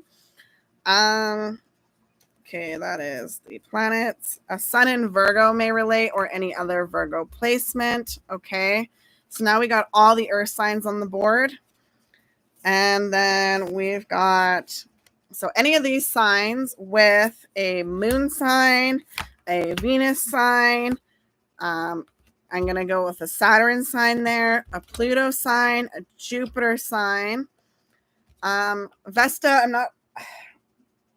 Okay, that is the planets. A sun in Virgo may relate, or any other Virgo placement. Okay, so now we got all the earth signs on the board. And then we've got, so any of these signs with a moon sign, a Venus sign, I'm going to go with a Saturn sign there, a Pluto sign, a Jupiter sign. Vesta, I'm not,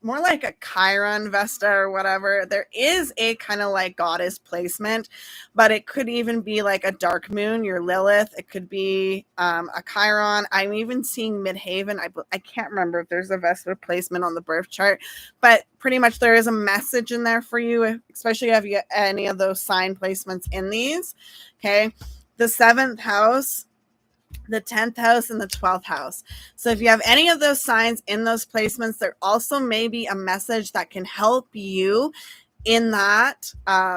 more like a Chiron Vesta or whatever. There is a kind of like goddess placement, but it could even be like a dark moon, your Lilith. It could be a Chiron. I'm even seeing Midhaven. I can't remember if there's a Vesta placement on the birth chart, but pretty much there is a message in there for you, especially if you get any of those sign placements in these. Okay. The 7th house, the 10th house, and the 12th house. So if you have any of those signs in those placements, there also may be a message that can help you in that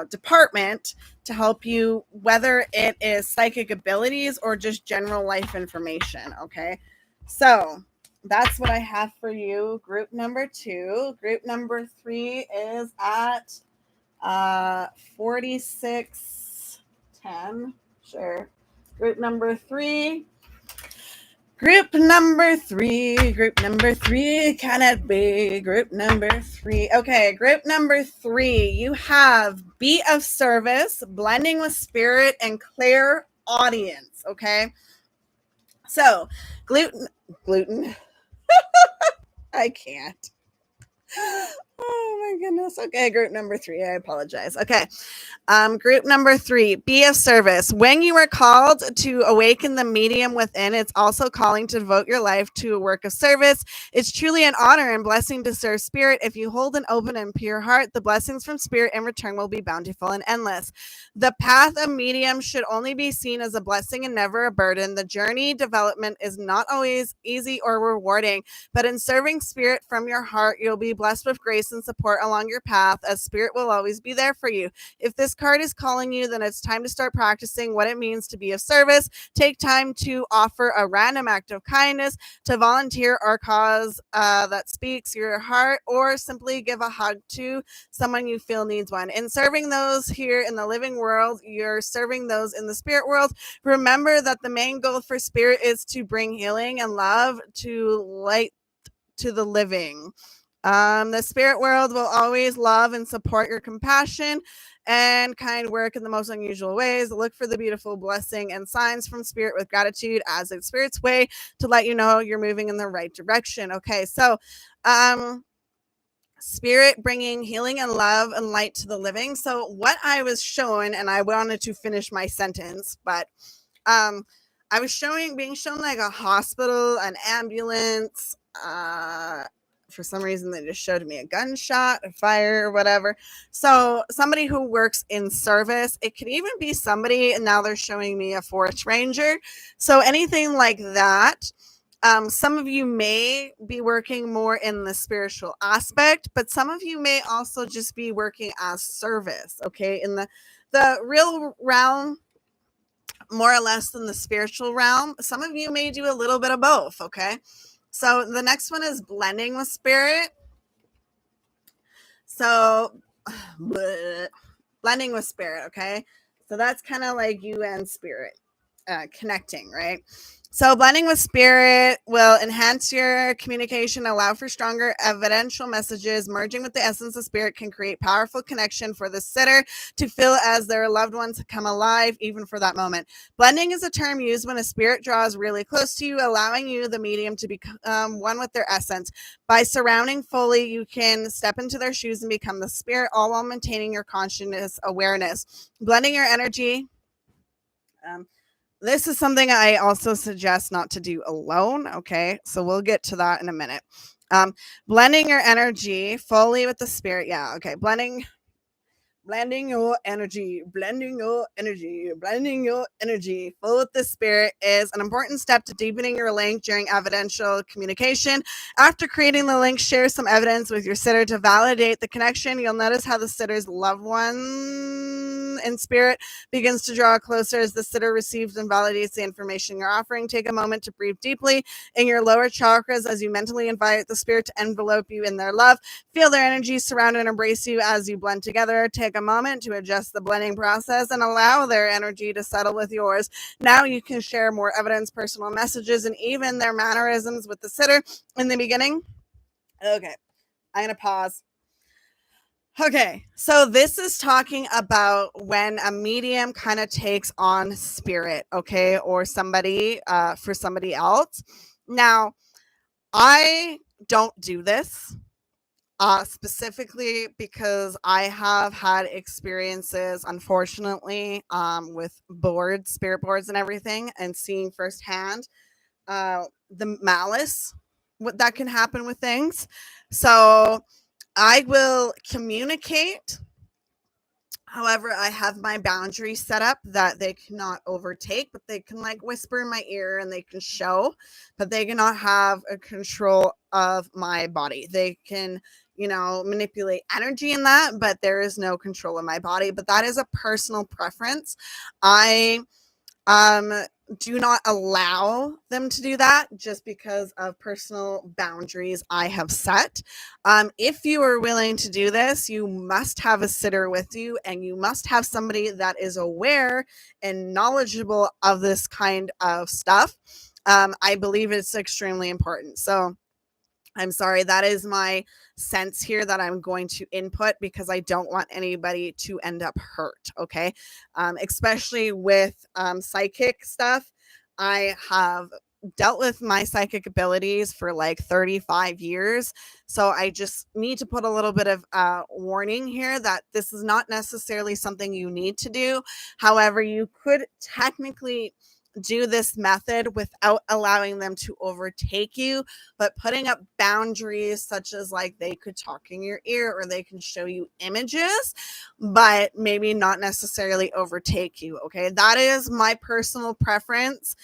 department to help you, whether it is psychic abilities or just general life information. Okay, so that's what I have for you. Group number 2. Group number 3 is at 4610. Sure. Group number 3. Group number 3. Group number 3 cannot be. Group number 3. Okay, group number 3. You have be of service, blending with spirit, and clear audience. Okay. So gluten. I can't. Oh my goodness. Okay, group number 3. I apologize. Okay. Group number 3, be of service. When you are called to awaken the medium within, it's also calling to devote your life to a work of service. It's truly an honor and blessing to serve spirit. If you hold an open and pure heart, the blessings from spirit in return will be bountiful and endless. The path of medium should only be seen as a blessing and never a burden. The journey development is not always easy or rewarding, but in serving spirit from your heart, you'll be blessed with grace and support along your path, as spirit will always be there for you. If this card is calling you, then it's time to start practicing what it means to be of service. Take time to offer a random act of kindness, to volunteer or cause that speaks your heart, or simply give a hug to someone you feel needs one. In serving those here in the living world, you're serving those in the spirit world. Remember that the main goal for spirit is to bring healing and love to light to the living. The spirit world will always love and support your compassion and kind work in the most unusual ways. Look for the beautiful blessing and signs from spirit with gratitude as it's spirit's way to let you know you're moving in the right direction. Okay, so spirit bringing healing and love and light to the living. So what I was showing, and I wanted to finish my sentence, but I was being shown like a hospital, an ambulance, for some reason they just showed me a gunshot, a fire, or whatever. So somebody who works in service. It could even be somebody, and now they're showing me a forest ranger. So anything like that. Some of you may be working more in the spiritual aspect, but some of you may also just be working as service. Okay, in the real realm, more or less than the spiritual realm. Some of you may do a little bit of both. Okay, so the next one is blending with spirit. So blending with spirit. Okay, so that's kind of like you and spirit connecting, right? So blending with spirit will enhance your communication, allow for stronger evidential messages. Merging with the essence of spirit can create powerful connection for the sitter to feel as their loved ones come alive, even for that moment. Blending is a term used when a spirit draws really close to you, allowing you, the medium, to become one with their essence. By surrounding fully, you can step into their shoes and become the spirit, all while maintaining your consciousness awareness. Blending your energy. This is something I also suggest not to do alone. Okay. So we'll get to that in a minute. Blending your energy fully with the spirit. Yeah. Okay. Blending your energy, blending your energy full with the spirit is an important step to deepening your link during evidential communication. After creating the link, share some evidence with your sitter to validate the connection. You'll notice how the sitter's loved one in spirit begins to draw closer as the sitter receives and validates the information you're offering. Take a moment to breathe deeply in your lower chakras as you mentally invite the spirit to envelope you in their love. Feel their energy surround and embrace you as you blend together. Take a moment to adjust the blending process and allow their energy to settle with yours. Now you can share more evidence, personal messages, and even their mannerisms with the sitter in the beginning. Okay, I'm going to pause. Okay, so this is talking about when a medium kind of takes on spirit, okay, or somebody for somebody else. Now, I don't do this. Specifically because I have had experiences, unfortunately, with boards, spirit boards, and everything, and seeing firsthand the malice what that can happen with things. So I will communicate. However, I have my boundaries set up that they cannot overtake, but they can like whisper in my ear and they can show, but they cannot have a control of my body. They can, manipulate energy in that, but there is no control of my body. But that is a personal preference. I um do not allow them to do that just because of personal boundaries I have set. If you are willing to do this, you must have a sitter with you and you must have somebody that is aware and knowledgeable of this kind of stuff. I believe it's extremely important. So I'm sorry, that is my sense here that I'm going to input because I don't want anybody to end up hurt. Okay. Especially with psychic stuff. I have dealt with my psychic abilities for like 35 years. So I just need to put a little bit of warning here that this is not necessarily something you need to do. However, you could technically do this method without allowing them to overtake you, but putting up boundaries such as like they could talk in your ear or they can show you images, but maybe not necessarily overtake you. Okay. That is my personal preference.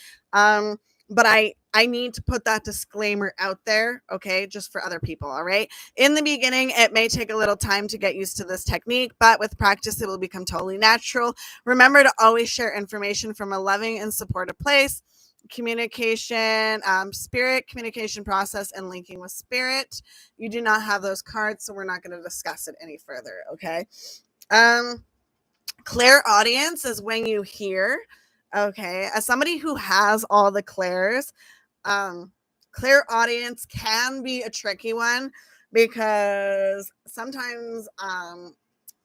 But I need to put that disclaimer out there, okay, just for other people, all right? In the beginning, it may take a little time to get used to this technique, but with practice, it will become totally natural. Remember to always share information from a loving and supportive place. Communication, spirit, communication process, and linking with spirit. You do not have those cards, so we're not going to discuss it any further, okay? Clairaudience is when you hear, okay, as somebody who has all the clairs, clairaudience can be a tricky one because sometimes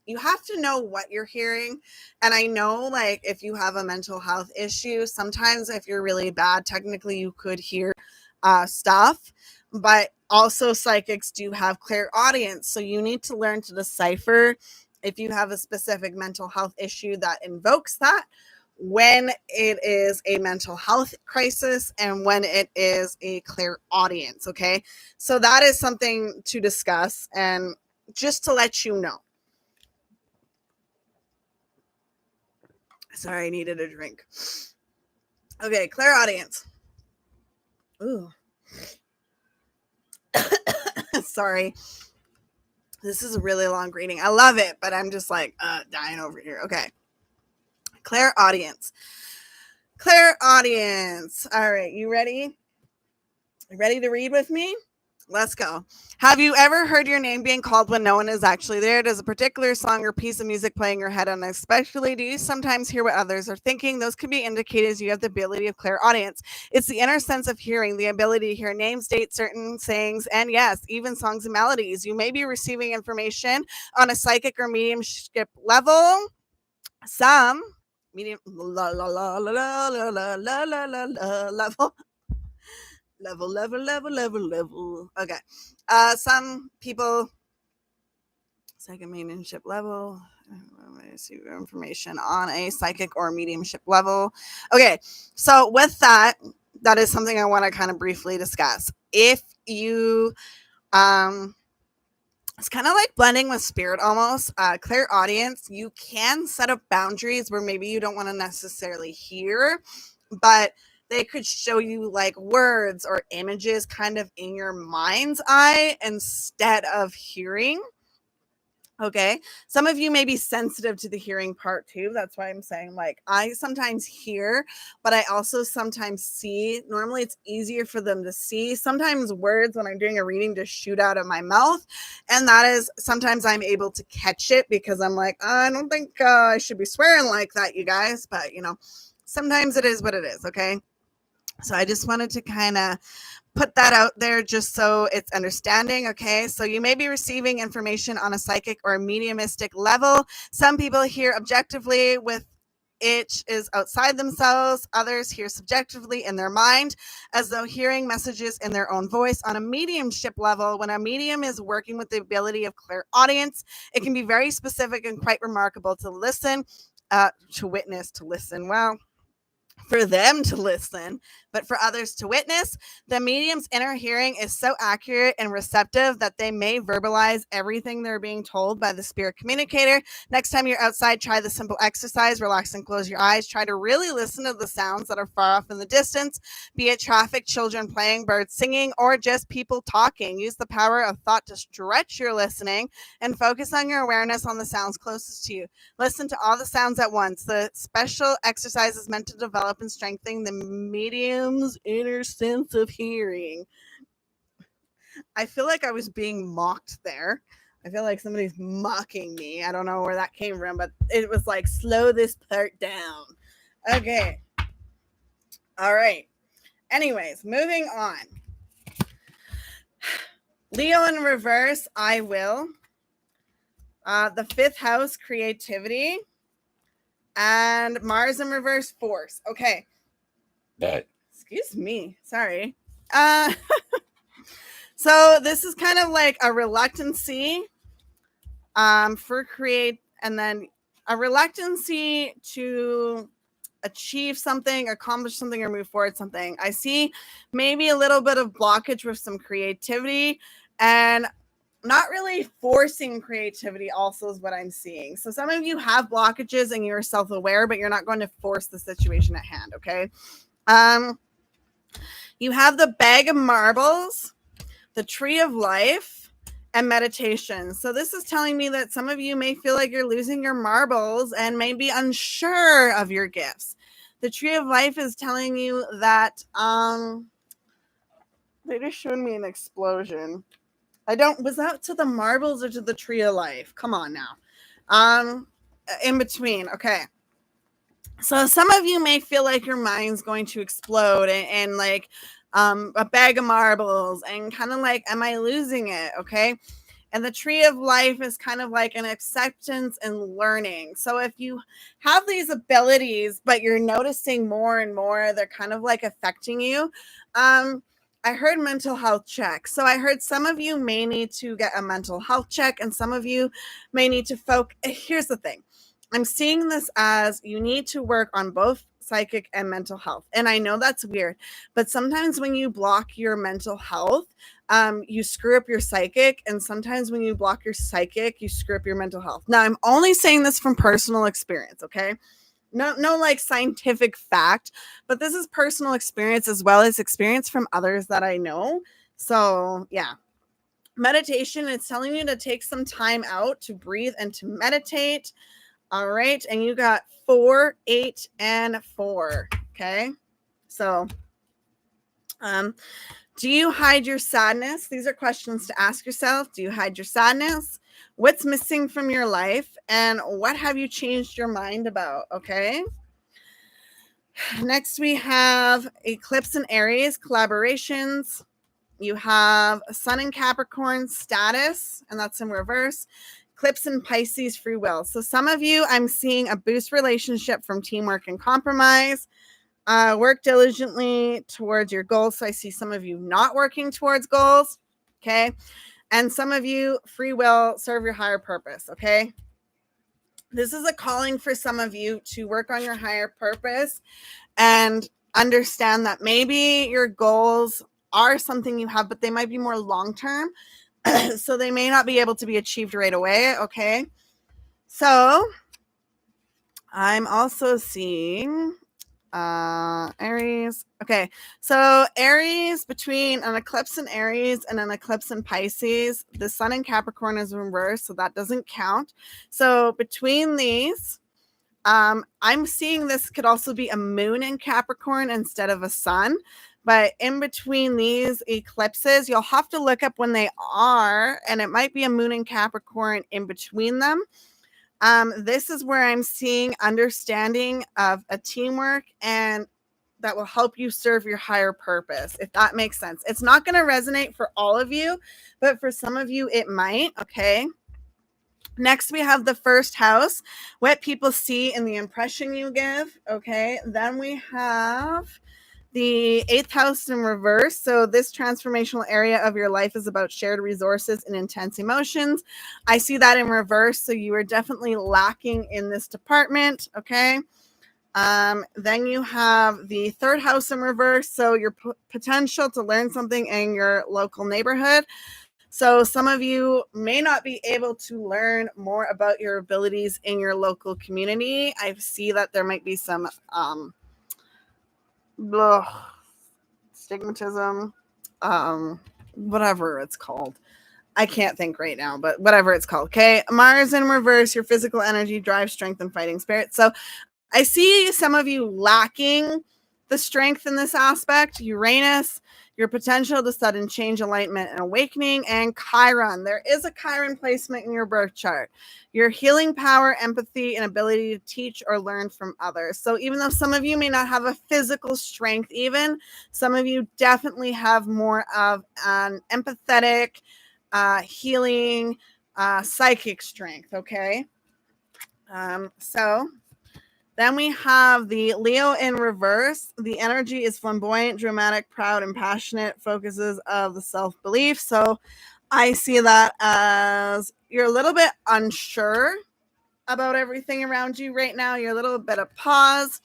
you have to know what you're hearing. And I know, like, if you have a mental health issue, sometimes if you're really bad, technically you could hear stuff, but also psychics do have clairaudience. So you need to learn to decipher if you have a specific mental health issue that invokes that, when it is a mental health crisis and when it is a clairaudience. Okay. So that is something to discuss and just to let you know. Sorry, I needed a drink. Okay, clairaudience. Ooh. Sorry. This is a really long reading. I love it, but I'm just like dying over here. Okay. Clairaudience. Clairaudience. All right, you ready? You ready to read with me? Let's go. Have you ever heard your name being called when no one is actually there? Does a particular song or piece of music play in your head unexpectedly? Do you sometimes hear what others are thinking? Those could be indicators you have the ability of clairaudience. It's the inner sense of hearing, the ability to hear names, dates, certain sayings, and yes, even songs and melodies. You may be receiving information on a psychic or mediumship level. Some medium la la la la la la la la la la level level. Okay. Some people, second mediumship level, receive information on a psychic or mediumship level. Okay. So with that, that is something I want to kind of briefly discuss. If you, it's kind of like blending with spirit almost. Clairaudience, you can set up boundaries where maybe you don't want to necessarily hear, but they could show you like words or images kind of in your mind's eye instead of hearing. Okay. Some of you may be sensitive to the hearing part too. That's why I'm saying, like, I sometimes hear, but I also sometimes see. Normally, it's easier for them to see. Sometimes words, when I'm doing a reading, just shoot out of my mouth. And that is sometimes I'm able to catch it because I'm like, I don't think I should be swearing like that, you guys. But, sometimes it is what it is. Okay. So I just wanted to kind of put that out there just so it's understanding. Okay. So you may be receiving information on a psychic or mediumistic level. Some people hear objectively with it is outside themselves. Others hear subjectively in their mind, as though hearing messages in their own voice. On a mediumship level, when a medium is working with the ability of clairaudience, it can be very specific and quite remarkable to listen, to witness, to listen. Well, for them to listen, but for others to witness. The medium's inner hearing is so accurate and receptive that they may verbalize everything they're being told by the spirit communicator. Next time you're outside, try the simple exercise. Relax and close your eyes. Try to really listen to the sounds that are far off in the distance, be it traffic, children playing, birds singing, or just people talking. Use the power of thought to stretch your listening and focus on your awareness on the sounds closest to you. Listen to all the sounds at once. The special exercise is meant to develop and strengthen the medium's inner sense of hearing. I feel like I was being mocked there. I feel like somebody's mocking me. I don't know where that came from, but it was like, slow this part down. Okay. All right. Anyways, moving on. Leo in reverse, I will. The fifth house, creativity. And Mars in reverse, force. Okay. Excuse me. Sorry. So this is kind of like a reluctancy for create, and then a reluctancy to achieve something, accomplish something, or move forward something. I see maybe a little bit of blockage with some creativity and not really forcing creativity also is what I'm seeing. So some of you have blockages and you're self-aware, but you're not going to force the situation at hand. Okay. You have the bag of marbles, the tree of life, and meditation. So this is telling me that some of you may feel like you're losing your marbles and may be unsure of your gifts. The tree of life is telling you that they just showed me an explosion. Was that to the marbles or to the tree of life? Come on now. In between. Okay. So some of you may feel like your mind's going to explode and like a bag of marbles and kind of like, am I losing it? Okay. And the tree of life is kind of like an acceptance and learning. So if you have these abilities, but you're noticing more and more, they're kind of like affecting you. I heard mental health check. So I heard some of you may need to get a mental health check and some of you may need to focus. Here's the thing. I'm seeing this as you need to work on both psychic and mental health. And I know that's weird, but sometimes when you block your mental health, you screw up your psychic. And sometimes when you block your psychic, you screw up your mental health. Now, I'm only saying this from personal experience, okay? No like scientific fact, but this is personal experience as well as experience from others that I know. So yeah. Meditation is telling you to take some time out to breathe and to meditate. All right. And you got 4, 8, and 4. Okay. So, Do you hide your sadness? These are questions to ask yourself. Do you hide your sadness? What's missing from your life? And what have you changed your mind about? Okay. Next, we have eclipse in Aries, collaborations. You have Sun in Capricorn, status, and that's in reverse. Eclipse in Pisces, free will. So some of you, I'm seeing a boost relationship from teamwork and compromise. Work diligently towards your goals. So I see some of you not working towards goals. Okay. And some of you, free will, serve your higher purpose. Okay. This is a calling for some of you to work on your higher purpose and understand that maybe your goals are something you have, but they might be more long term. So they may not be able to be achieved right away. Okay. So I'm also seeing Aries. Okay. So Aries, between an eclipse in Aries and an eclipse in Pisces, the Sun in Capricorn is reversed, so that doesn't count. So between these, I'm seeing this could also be a moon in Capricorn instead of a sun. But in between these eclipses, you'll have to look up when they are, and it might be a moon in Capricorn in between them. This is where I'm seeing understanding of a teamwork and that will help you serve your higher purpose, if that makes sense. It's not going to resonate for all of you, but for some of you, it might. Okay. Next, we have the first house, what people see in the impression you give. Okay. Then we have the eighth house in reverse. So this transformational area of your life is about shared resources and intense emotions. I see that in reverse. So you are definitely lacking in this department. Okay. Then you have the third house in reverse. So your potential to learn something in your local neighborhood. So some of you may not be able to learn more about your abilities in your local community. I see that there might be some stigmatism, whatever it's called. I can't think right now, but whatever it's called. Okay. Mars in reverse, your physical energy, drive, strength, and fighting spirit. So I see some of you lacking the strength in this aspect. Uranus, your potential to sudden change, alignment, and awakening. And Chiron, there is a Chiron placement in your birth chart. Your healing power, empathy, and ability to teach or learn from others. So even though some of you may not have a physical strength, even some of you definitely have more of an empathetic, healing, psychic strength. Okay. So then we have the Leo in reverse. The energy is flamboyant, dramatic, proud, and passionate, focuses of the self-belief. So I see that as you're a little bit unsure about everything around you right now. You're a little bit of pause.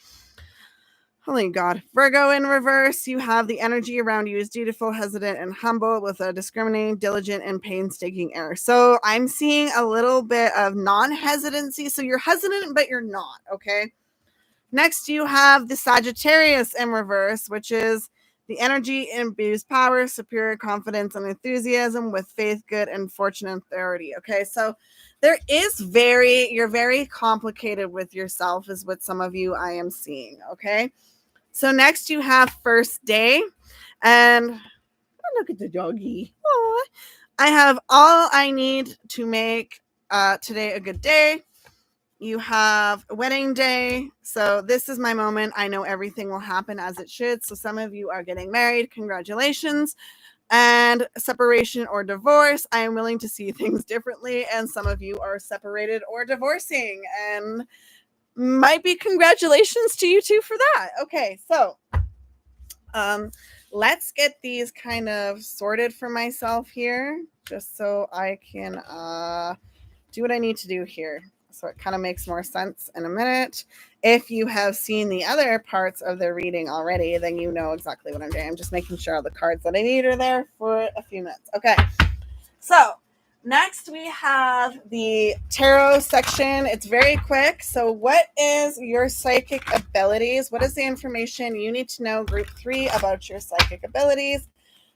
Holy God. Virgo in reverse. You have the energy around you is dutiful, hesitant, and humble with a discriminating, diligent, and painstaking air. So I'm seeing a little bit of non-hesitancy. So you're hesitant, but you're not. Okay. Next, you have the Sagittarius in reverse, which is the energy imbues power, superior confidence, and enthusiasm with faith, good, and fortune and authority. Okay, so you're very complicated with yourself, is what some of you I am seeing. Okay, so next you have first day, and look at the doggy. Aww. I have all I need to make today a good day. You have wedding day. So this is my moment. I know everything will happen as it should. So some of you are getting married. Congratulations. And separation or divorce. I am willing to see things differently. And some of you are separated or divorcing. And might be congratulations to you too for that. Okay, so let's get these kind of sorted for myself here. Just so I can do what I need to do here. So it kind of makes more sense in a minute. If you have seen the other parts of the reading already, then you know exactly what I'm doing. I'm just making sure all the cards that I need are there for a few minutes. Okay. So next we have the tarot section. It's very quick. So what is your psychic abilities? What is the information you need to know, group 3, about your psychic abilities?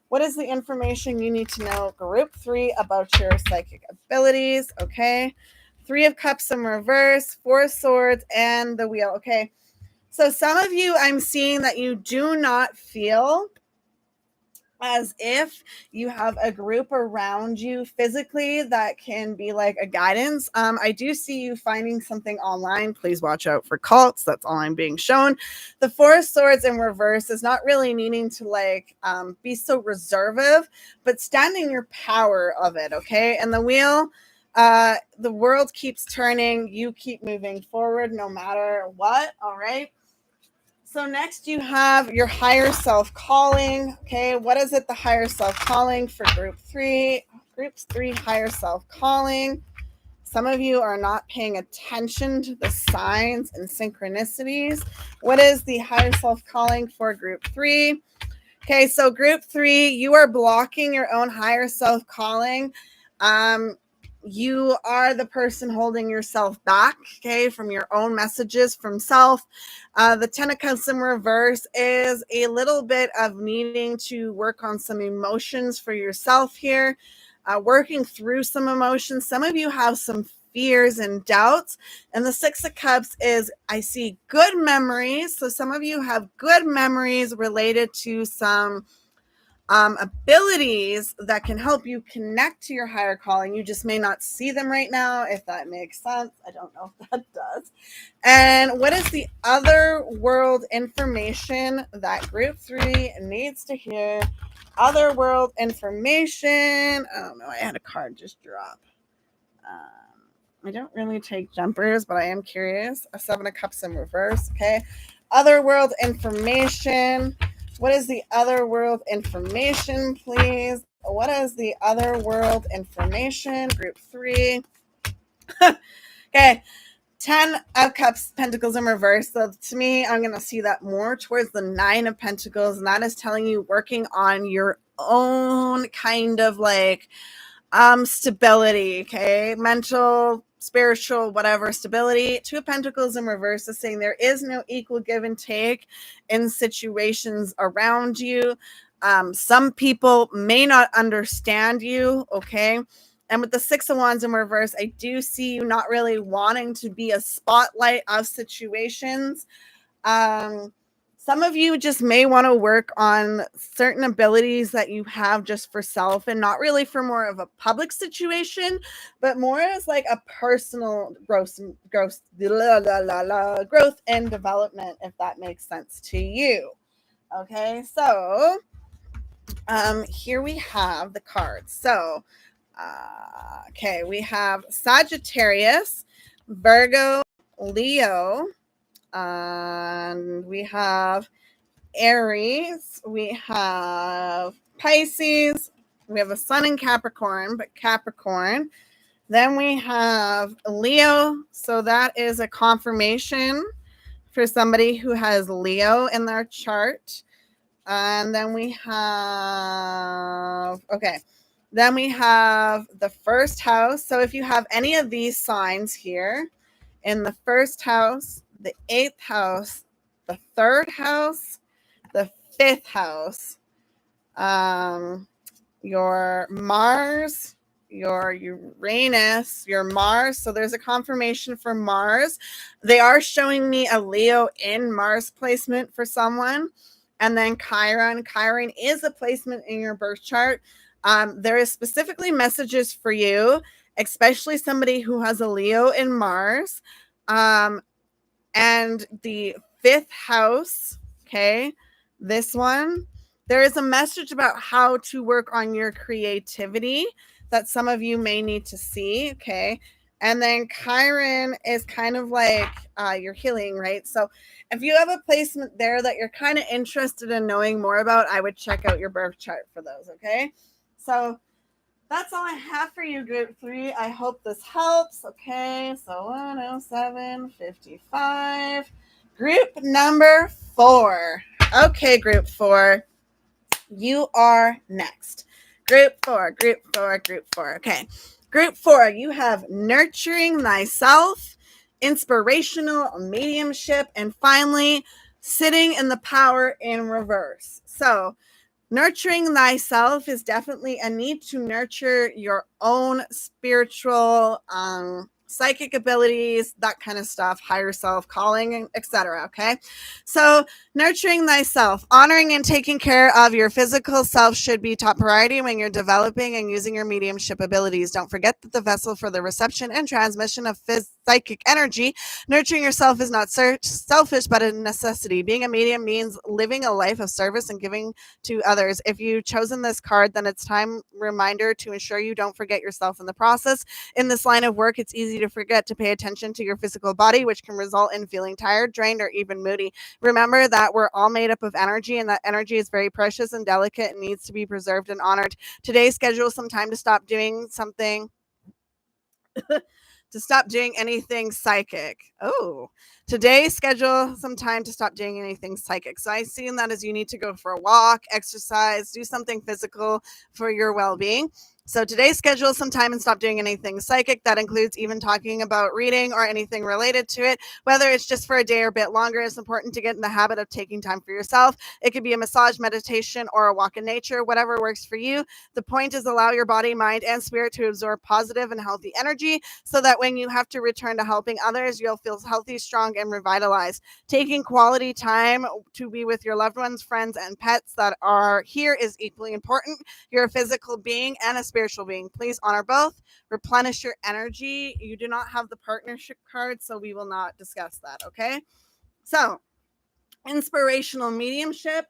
What is the information you need to know, group 3, about your psychic abilities? Okay. 3 of Cups in reverse, 4 of Swords, and the Wheel. Okay. So some of you, I'm seeing that you do not feel as if you have a group around you physically that can be like a guidance. I do see you finding something online. Please watch out for cults. That's all I'm being shown. The Four of Swords in reverse is not really needing to like be so reserved, but stand in your power of it. Okay. And the wheel, the world keeps turning. You keep moving forward no matter what. All right. So next you have your higher self calling. Okay, what is it? The higher self calling for group 3. Group 3 higher self calling. Some of you are not paying attention to the signs and synchronicities. What is the higher self calling for group 3? Okay, so group 3, you are blocking your own higher self calling. You are the person holding yourself back, okay, from your own messages from self. The Ten of Cups in reverse is a little bit of needing to work on some emotions for yourself here, working through some emotions. Some of you have some fears and doubts. And the Six of Cups is, I see good memories. So some of you have good memories related to some abilities that can help you connect to your higher calling. You just may not see them right now, if that makes sense. I don't know if that does. And what is the other world information that group 3 needs to hear? Other world information. Oh no, I had a card just drop. I don't really take jumpers, but I am curious. A Seven of Cups in reverse. Okay. Other world information. What is the other world information, please? What is the other world information? Group 3. Okay. 10 of Cups, Pentacles in reverse. So to me, I'm going to see that more towards the 9 of Pentacles. And that is telling you working on your own kind of like stability, okay, mental, spiritual, whatever, stability. 2 of Pentacles in reverse is saying there is no equal give and take in situations around you. Some people may not understand you, okay. And with the 6 of Wands in reverse, I do see you not really wanting to be a spotlight of situations. Some of you just may want to work on certain abilities that you have just for self and not really for more of a public situation, but more as like a personal growth and development, if that makes sense to you. Okay, so here we have the cards. So, okay, we have Sagittarius, Virgo, Leo, and we have Aries, we have Pisces, we have a sun in Capricorn, but Capricorn. Then we have Leo, so that is a confirmation for somebody who has Leo in their chart. And then we have, okay, then we have the first house. So if you have any of these signs here in the first house, the 8th house, the 3rd house, the 5th house, your Mars, your Uranus, your Mars. So there's a confirmation for Mars. They are showing me a Leo in Mars placement for someone. And then Chiron. Chiron is a placement in your birth chart. There is specifically messages for you, especially somebody who has a Leo in Mars. And the 5th house, okay, this one, there is a message about how to work on your creativity that some of you may need to see, okay. And then Chiron is kind of like your healing, right? So if you have a placement there that you're kind of interested in knowing more about, I would check out your birth chart for those, okay. So that's all I have for you, group 3. I hope this helps. Okay, so 107.55. Group number 4. Okay, group 4. You are next. Group 4, group 4, group 4. Okay. Group 4, you have nurturing thyself, inspirational mediumship, and finally, sitting in the power in reverse. So, nurturing thyself is definitely a need to nurture your own spiritual psychic abilities, that kind of stuff, higher self, calling, etc. Okay. So, nurturing thyself, honoring and taking care of your physical self should be top priority when you're developing and using your mediumship abilities. Don't forget that the vessel for the reception and transmission of psychic energy. Nurturing yourself is not selfish, but a necessity. Being a medium means living a life of service and giving to others. If you've chosen this card, then it's time reminder to ensure you don't forget yourself in the process. In this line of work, it's easy to forget to pay attention to your physical body, which can result in feeling tired, drained, or even moody. Remember that we're all made up of energy, and that energy is very precious and delicate and needs to be preserved and honored. Today, schedule some time to stop doing something to stop doing anything psychic. Oh, today schedule some time to stop doing anything psychic. So I see that as you need to go for a walk, exercise, do something physical for your well-being. So today schedule some time and stop doing anything psychic. That includes even talking about reading or anything related to it. Whether it's just for a day or a bit longer, it's important to get in the habit of taking time for yourself. It could be a massage, meditation, or a walk in nature, whatever works for you. The point is allow your body, mind, and spirit to absorb positive and healthy energy so that when you have to return to helping others, you'll feel healthy, strong, and revitalized. Taking quality time to be with your loved ones, friends, and pets that are here is equally important. You're a physical being and a spiritual being. Please honor both. Replenish your energy. You do not have the partnership card, so we will not discuss that, okay? So, inspirational mediumship.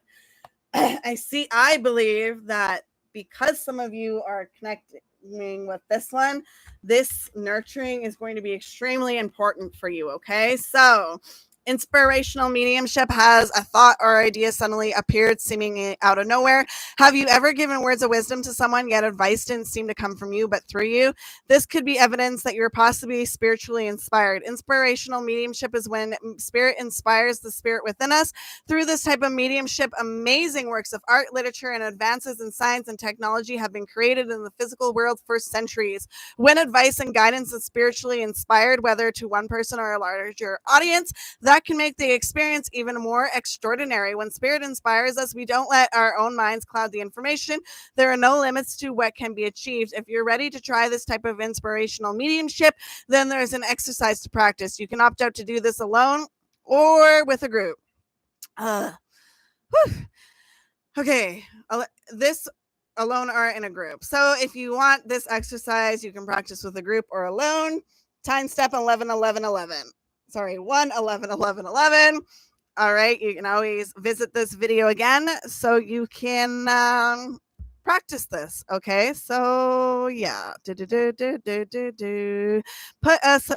I believe that because some of you are connecting with this one, this nurturing is going to be extremely important for you. Okay. So, inspirational mediumship has a thought or idea suddenly appeared seemingly out of nowhere. Have you ever given words of wisdom to someone, yet advice didn't seem to come from you, but through you? This could be evidence that you're possibly spiritually inspired. Inspirational mediumship is when spirit inspires the spirit within us. Through this type of mediumship, amazing works of art, literature, and advances in science and technology have been created in the physical world for centuries. When advice and guidance is spiritually inspired, whether to one person or a larger audience, that can make the experience even more extraordinary. When spirit inspires us, we don't let our own minds cloud the information. There are no limits to what can be achieved. If you're ready to try this type of inspirational mediumship, then there's an exercise to practice. You can opt out to do this alone or with a group. Okay, this alone or in a group. So if you want this exercise, you can practice with a group or alone. Time step 11, 11, 11. Sorry, 1, 11, 11, 11. All right, you can always visit this video again so you can practice this. Okay, so yeah. Put us.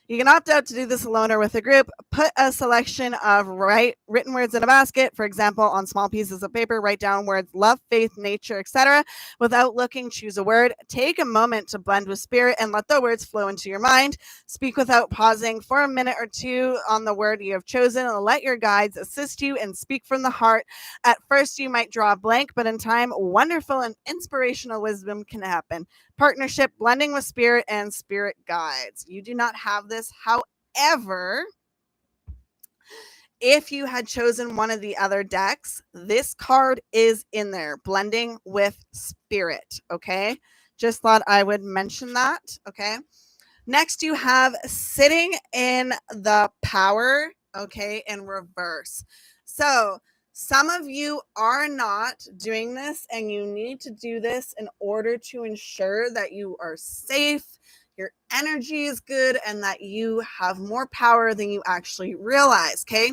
You can opt out to do this alone or with a group. Put a selection of written words in a basket. For example, on small pieces of paper, write down words love, faith, nature, etc. Without looking, choose a word. Take a moment to blend with spirit and let the words flow into your mind. Speak without pausing for a minute or two on the word you have chosen and let your guides assist you and speak from the heart. At first, you might draw a blank, but in time, wonderful and inspirational wisdom can happen. Partnership, blending with spirit and spirit guides. You do not have this. However, if you had chosen one of the other decks, this card is in there, blending with spirit. Okay. Just thought I would mention that. Okay. Next, you have sitting in the power. Okay. In reverse. So, some of you are not doing this, and you need to do this in order to ensure that you are safe, your energy is good, and that you have more power than you actually realize. Okay.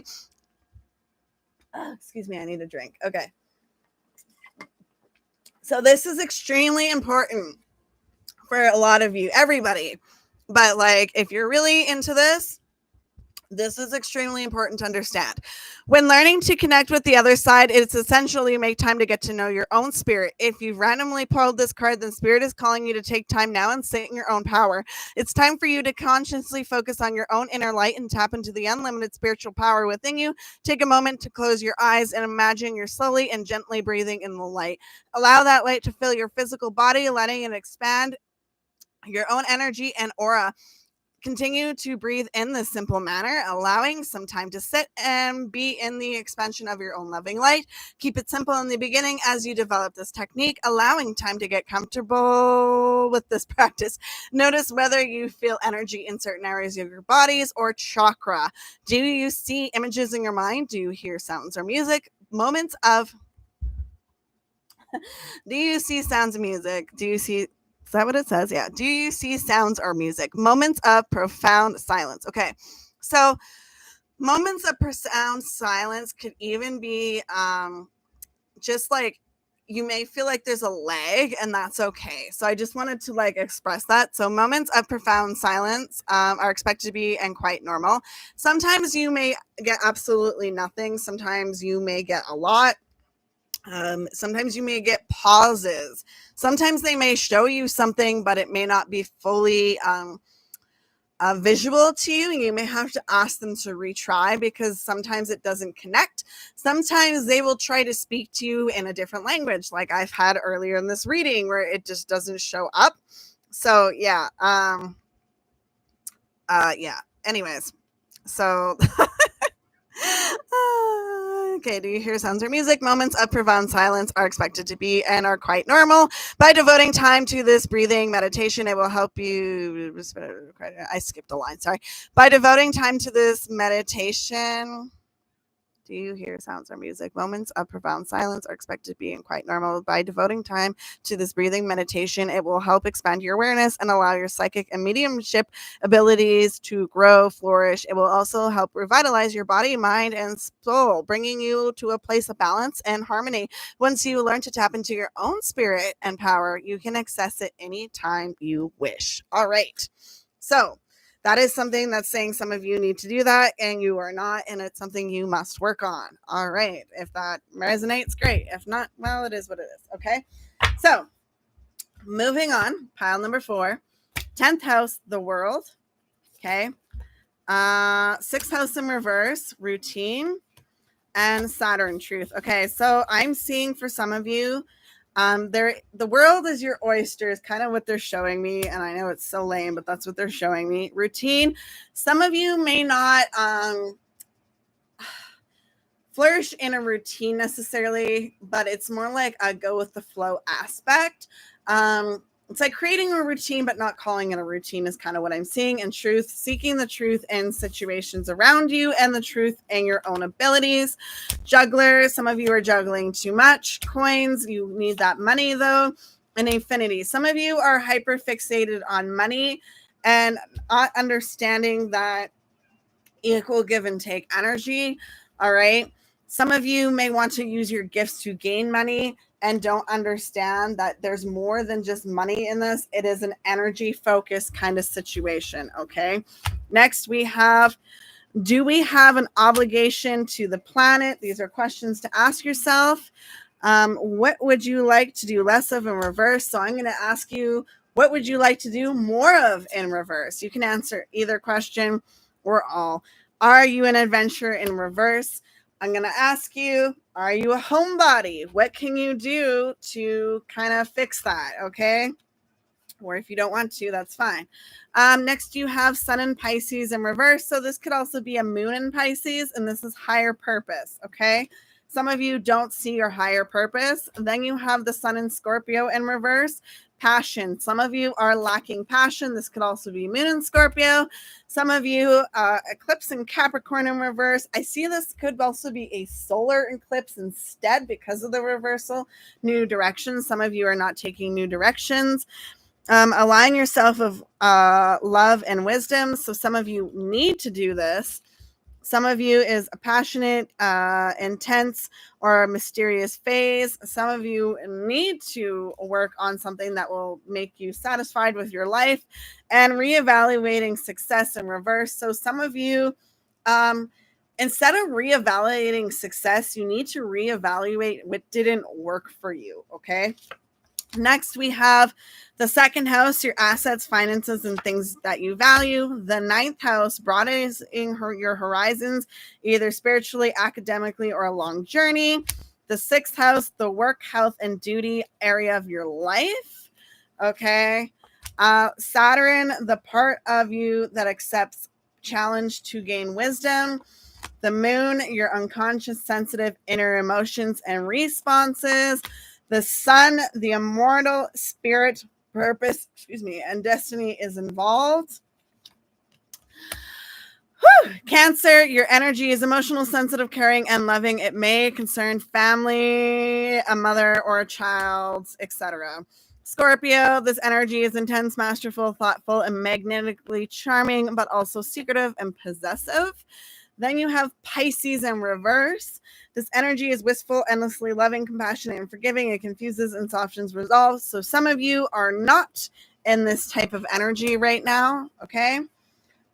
Excuse me, I need a drink. Okay. So this is extremely important for a lot of you, everybody. But like, if you're really into this is extremely important to understand. When learning to connect with the other side, it's essential you make time to get to know your own spirit. If you've randomly pulled this card, then spirit is calling you to take time now and sit in your own power. It's time for you to consciously focus on your own inner light and tap into the unlimited spiritual power within you. Take a moment to close your eyes and imagine you're slowly and gently breathing in the light. Allow that light to fill your physical body, letting it expand your own energy and aura. Continue to breathe in this simple manner, allowing some time to sit and be in the expansion of your own loving light. Keep it simple in the beginning as you develop this technique, allowing time to get comfortable with this practice. Notice whether you feel energy in certain areas of your bodies or chakra. Do you see images in your mind? Do you hear sounds or music? Moments of Do you see sounds of music? Do you see Is that what it says? Yeah. Do you see sounds or music? Moments of profound silence. Okay. So moments of profound silence could even be just like you may feel like there's a lag, and that's okay. So I just wanted to like express that. So moments of profound silence are expected to be and quite normal. Sometimes you may get absolutely nothing. Sometimes you may get a lot. Sometimes you may get pauses. Sometimes they may show you something, but it may not be fully visual to you. You may have to ask them to retry because sometimes it doesn't connect. Sometimes they will try to speak to you in a different language, like I've had earlier in this reading where it just doesn't show up. So yeah. Yeah. Anyways, so okay, do you hear sounds or music? Moments of profound silence are expected to be and are quite normal. By devoting time to this breathing meditation, it will help you. I skipped a line, sorry. By devoting time to this meditation, do you hear sounds or music? Moments of profound silence are expected to be and quite normal. By devoting time to this breathing meditation, it will help expand your awareness and allow your psychic and mediumship abilities to grow, flourish. It will also help revitalize your body, mind, and soul, bringing you to a place of balance and harmony. Once you learn to tap into your own spirit and power, you can access it anytime you wish. All right. So, that is something that's saying some of you need to do that and you are not, and it's something you must work on. All right. If that resonates, great. If not, well, it is what it is. Okay. So moving on, pile number 4, 10th house, the world. Okay. 6th house in reverse, routine, and Saturn, truth. Okay. So I'm seeing for some of you, the world is your oyster is kind of what they're showing me, and I know it's so lame, but that's what they're showing me. Routine. Some of you may not flourish in a routine necessarily, but it's more like a go with the flow aspect. It's like creating a routine, but not calling it a routine is kind of what I'm seeing. And truth, seeking the truth in situations around you and the truth in your own abilities. Juggler, some of you are juggling too much. Coins, you need that money though. And infinity, some of you are hyper fixated on money and not understanding that equal give and take energy. All right. Some of you may want to use your gifts to gain money and don't understand that there's more than just money in this. It is an energy focused kind of situation. Okay. Next, we have, do we have an obligation to the planet? These are questions to ask yourself. What would you like to do less of in reverse? So I'm going to ask you, what would you like to do more of in reverse? You can answer either question or all. Are you an adventurer in reverse? I'm going to ask you, are you a homebody? What can you do to kind of fix that? Okay. Or if you don't want to, that's fine. Next, you have Sun in Pisces in reverse. So this could also be a Moon in Pisces, and this is higher purpose. Okay. Some of you don't see your higher purpose. Then you have the Sun in Scorpio in reverse. Passion. Some of you are lacking passion. This could also be Moon in Scorpio. Some of you, eclipse in Capricorn in reverse. I see this could also be a solar eclipse instead because of the reversal. New directions. Some of you are not taking new directions. Align yourself of love and wisdom. So some of you need to do this. Some of you is a passionate, intense, or a mysterious phase. Some of you need to work on something that will make you satisfied with your life, and reevaluating success in reverse. So some of you, instead of reevaluating success, you need to reevaluate what didn't work for you. Okay. Next, we have the 2nd house, your assets, finances, and things that you value. The 9th house, broadening your horizons, either spiritually, academically, or a long journey. The 6th house, the work, health, and duty area of your life. Okay. Saturn, the part of you that accepts challenge to gain wisdom. The moon, your unconscious, sensitive inner emotions and responses. The sun, the immortal spirit, purpose, and destiny is involved. Cancer, your energy is emotional, sensitive, caring, and loving. It may concern family, a mother or a child, etc. Scorpio, this energy is intense, masterful, thoughtful, and magnetically charming, but also secretive and possessive. Then you have Pisces in reverse. This energy is wistful, endlessly loving, compassionate, and forgiving. It confuses and softens resolve. So some of you are not in this type of energy right now, okay?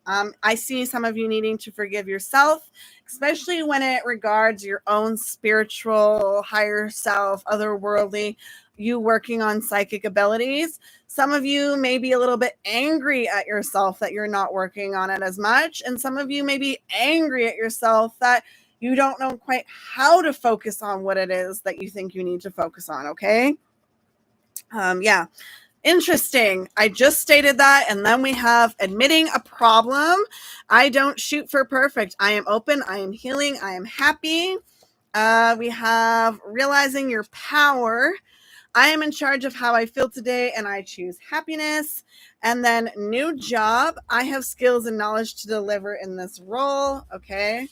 I see some of you needing to forgive yourself, especially when it regards your own spiritual, higher self, otherworldly, you working on psychic abilities. Some of you may be a little bit angry at yourself that you're not working on it as much. And some of you may be angry at yourself that you don't know quite how to focus on what it is that you think you need to focus on. Okay. Yeah. Interesting. I just stated that. And then we have admitting a problem. I don't shoot for perfect. I am open. I am healing. I am happy. We have realizing your power. I am in charge of how I feel today and I choose happiness. And then new job. I have skills and knowledge to deliver in this role. Okay.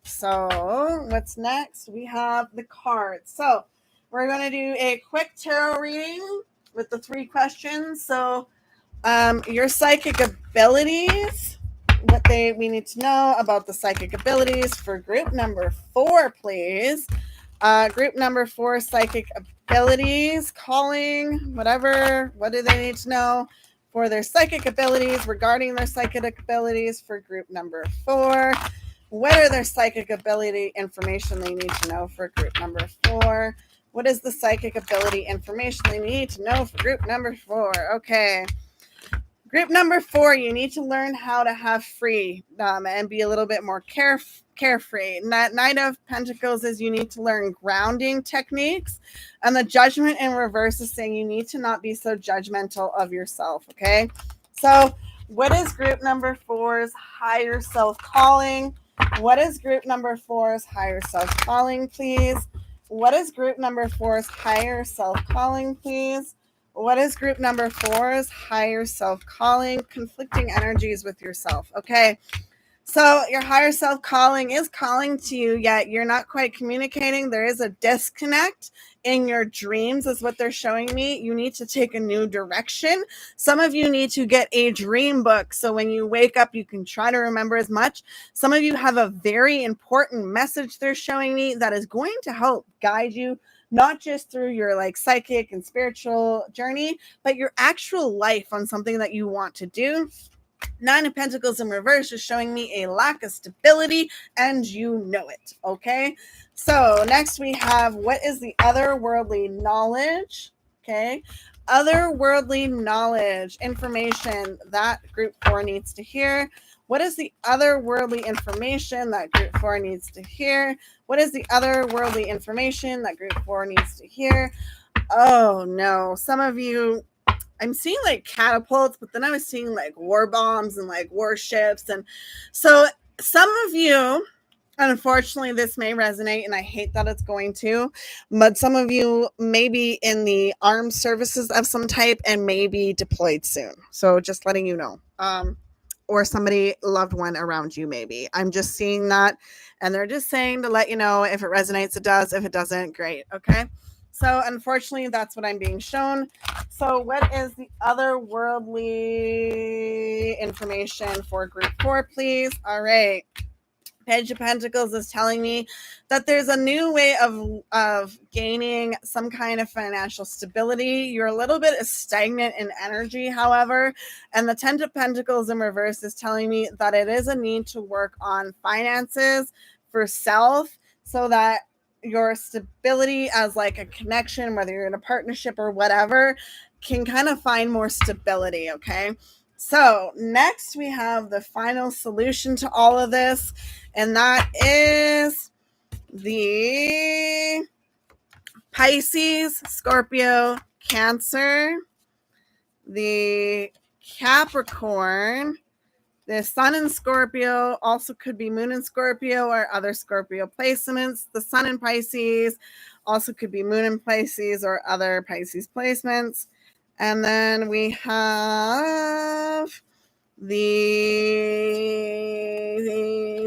So what's next? We have the cards. So we're going to do a quick tarot reading with the 3 questions. So your psychic abilities, we need to know about the psychic abilities for group number 4, please. Group number 4, psychic abilities, calling, whatever. What do they need to know for their psychic abilities, regarding their psychic abilities for group number 4? What are their psychic ability information they need to know for group number 4? What is the psychic ability information they need to know for group number 4? Okay. Group number 4, you need to learn how to have freedom and be a little bit more carefree. And that Knight of Pentacles is you need to learn grounding techniques. And the Judgment in reverse is saying you need to not be so judgmental of yourself, okay? So what is group number 4's higher self calling? What is group number 4's higher self calling, please? What is group number 4's higher self calling, please? What is group number 4's higher self calling? Conflicting energies with yourself. Okay. So your higher self calling is calling to you, yet you're not quite communicating. There is a disconnect in your dreams is what they're showing me. You need to take a new direction. Some of you need to get a dream book. So when you wake up, you can try to remember as much. Some of you have a very important message they're showing me that is going to help guide you, not just through your like psychic and spiritual journey, but your actual life on something that you want to do. 9 of Pentacles in reverse is showing me a lack of stability, and you know it. Okay. So next we have, what is the otherworldly knowledge? Okay. Otherworldly knowledge, information that group 4 needs to hear. What is the otherworldly information that group 4 needs to hear? What is the otherworldly information that group 4 needs to hear? Oh no. Some of you, I'm seeing like catapults, but then I was seeing like war bombs and like warships. And so some of you, unfortunately, this may resonate, and I hate that it's going to, but some of you may be in the armed services of some type and may be deployed soon. So just letting you know. Or somebody, loved one around you, maybe. I'm just seeing that. And they're just saying to let you know, if it resonates, it does. If it doesn't, great. Okay. So unfortunately, that's what I'm being shown. So what is the otherworldly information for group 4, please? All right. Page of Pentacles is telling me that there's a new way of gaining some kind of financial stability. You're a little bit stagnant in energy, however, and the 10 of Pentacles in reverse is telling me that it is a need to work on finances for self so that your stability as like a connection, whether you're in a partnership or whatever, can kind of find more stability. Okay. So next we have the final solution to all of this, and that is the Pisces, Scorpio, Cancer, the Capricorn. The sun in Scorpio also could be moon in Scorpio or other Scorpio placements. The sun in Pisces also could be moon in Pisces or other Pisces placements. And then we have the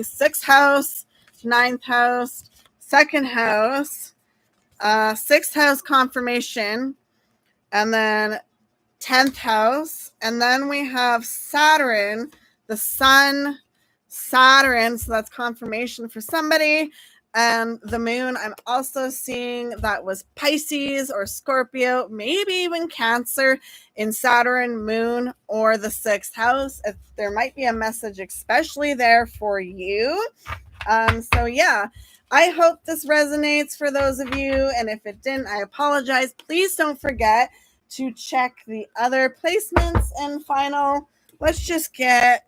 sixth house, ninth house, second house, sixth house confirmation, and then 10th house. And then we have Saturn, the sun, Saturn. So that's confirmation for somebody. And the moon, I'm also seeing that was Pisces or Scorpio, maybe even Cancer in Saturn, moon, or the sixth house. If there might be a message, especially there for you. So yeah, I hope this resonates for those of you. And if it didn't, I apologize. Please don't forget to check the other placements and final. Let's just get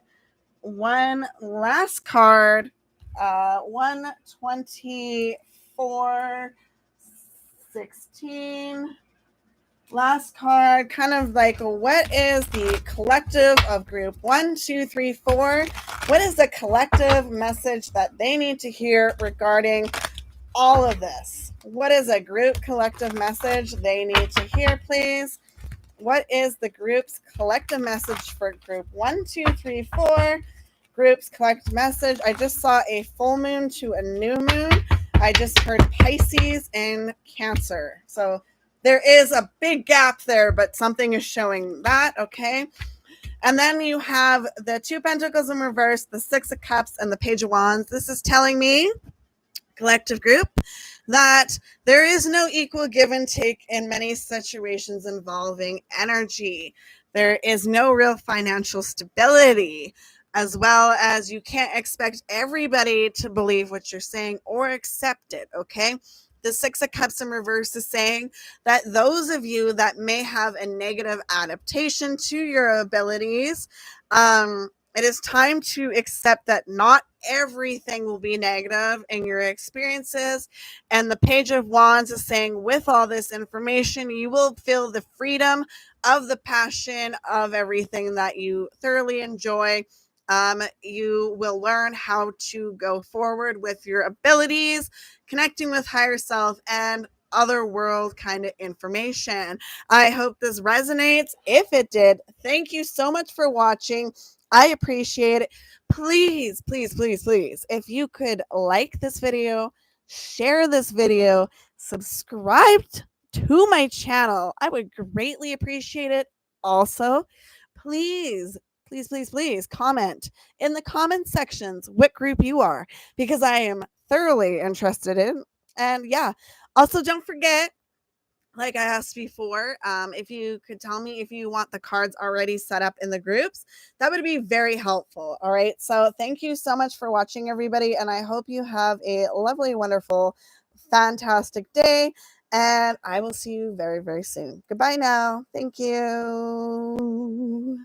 one last card. 12416. Last card, kind of like what is the collective of group 1, 2, 3, 4? What is the collective message that they need to hear regarding all of this? What is a group collective message they need to hear, please? What is the group's collective message for group 1, 2, 3, 4? Group's collective message. I just saw a full moon to a new moon. I just heard Pisces and Cancer. So there is a big gap there, but something is showing that, okay? And then you have the Two Pentacles in reverse, the Six of Cups, and the Page of Wands. This is telling me, collective group, that there is no equal give and take in many situations involving energy. There is no real financial stability, as well as you can't expect everybody to believe what you're saying or accept it, okay? The Six of Cups in reverse is saying that those of you that may have a negative adaptation to your abilities, it is time to accept that not everything will be negative in your experiences. And the Page of Wands is saying, with all this information, you will feel the freedom of the passion of everything that you thoroughly enjoy. You will learn how to go forward with your abilities, connecting with higher self, and other world kind of information. I hope this resonates. If it did, thank you so much for watching. I appreciate it. Please, please, please, please, if you could like this video, share this video, subscribe to my channel, I would greatly appreciate it. Also, please, please, please, please comment in the comment sections what group you are, because I am thoroughly interested in. And yeah, also don't forget, like I asked before, if you could tell me if you want the cards already set up in the groups, that would be very helpful. All right. So thank you so much for watching, everybody. And I hope you have a lovely, wonderful, fantastic day. And I will see you very, very soon. Goodbye now. Thank you.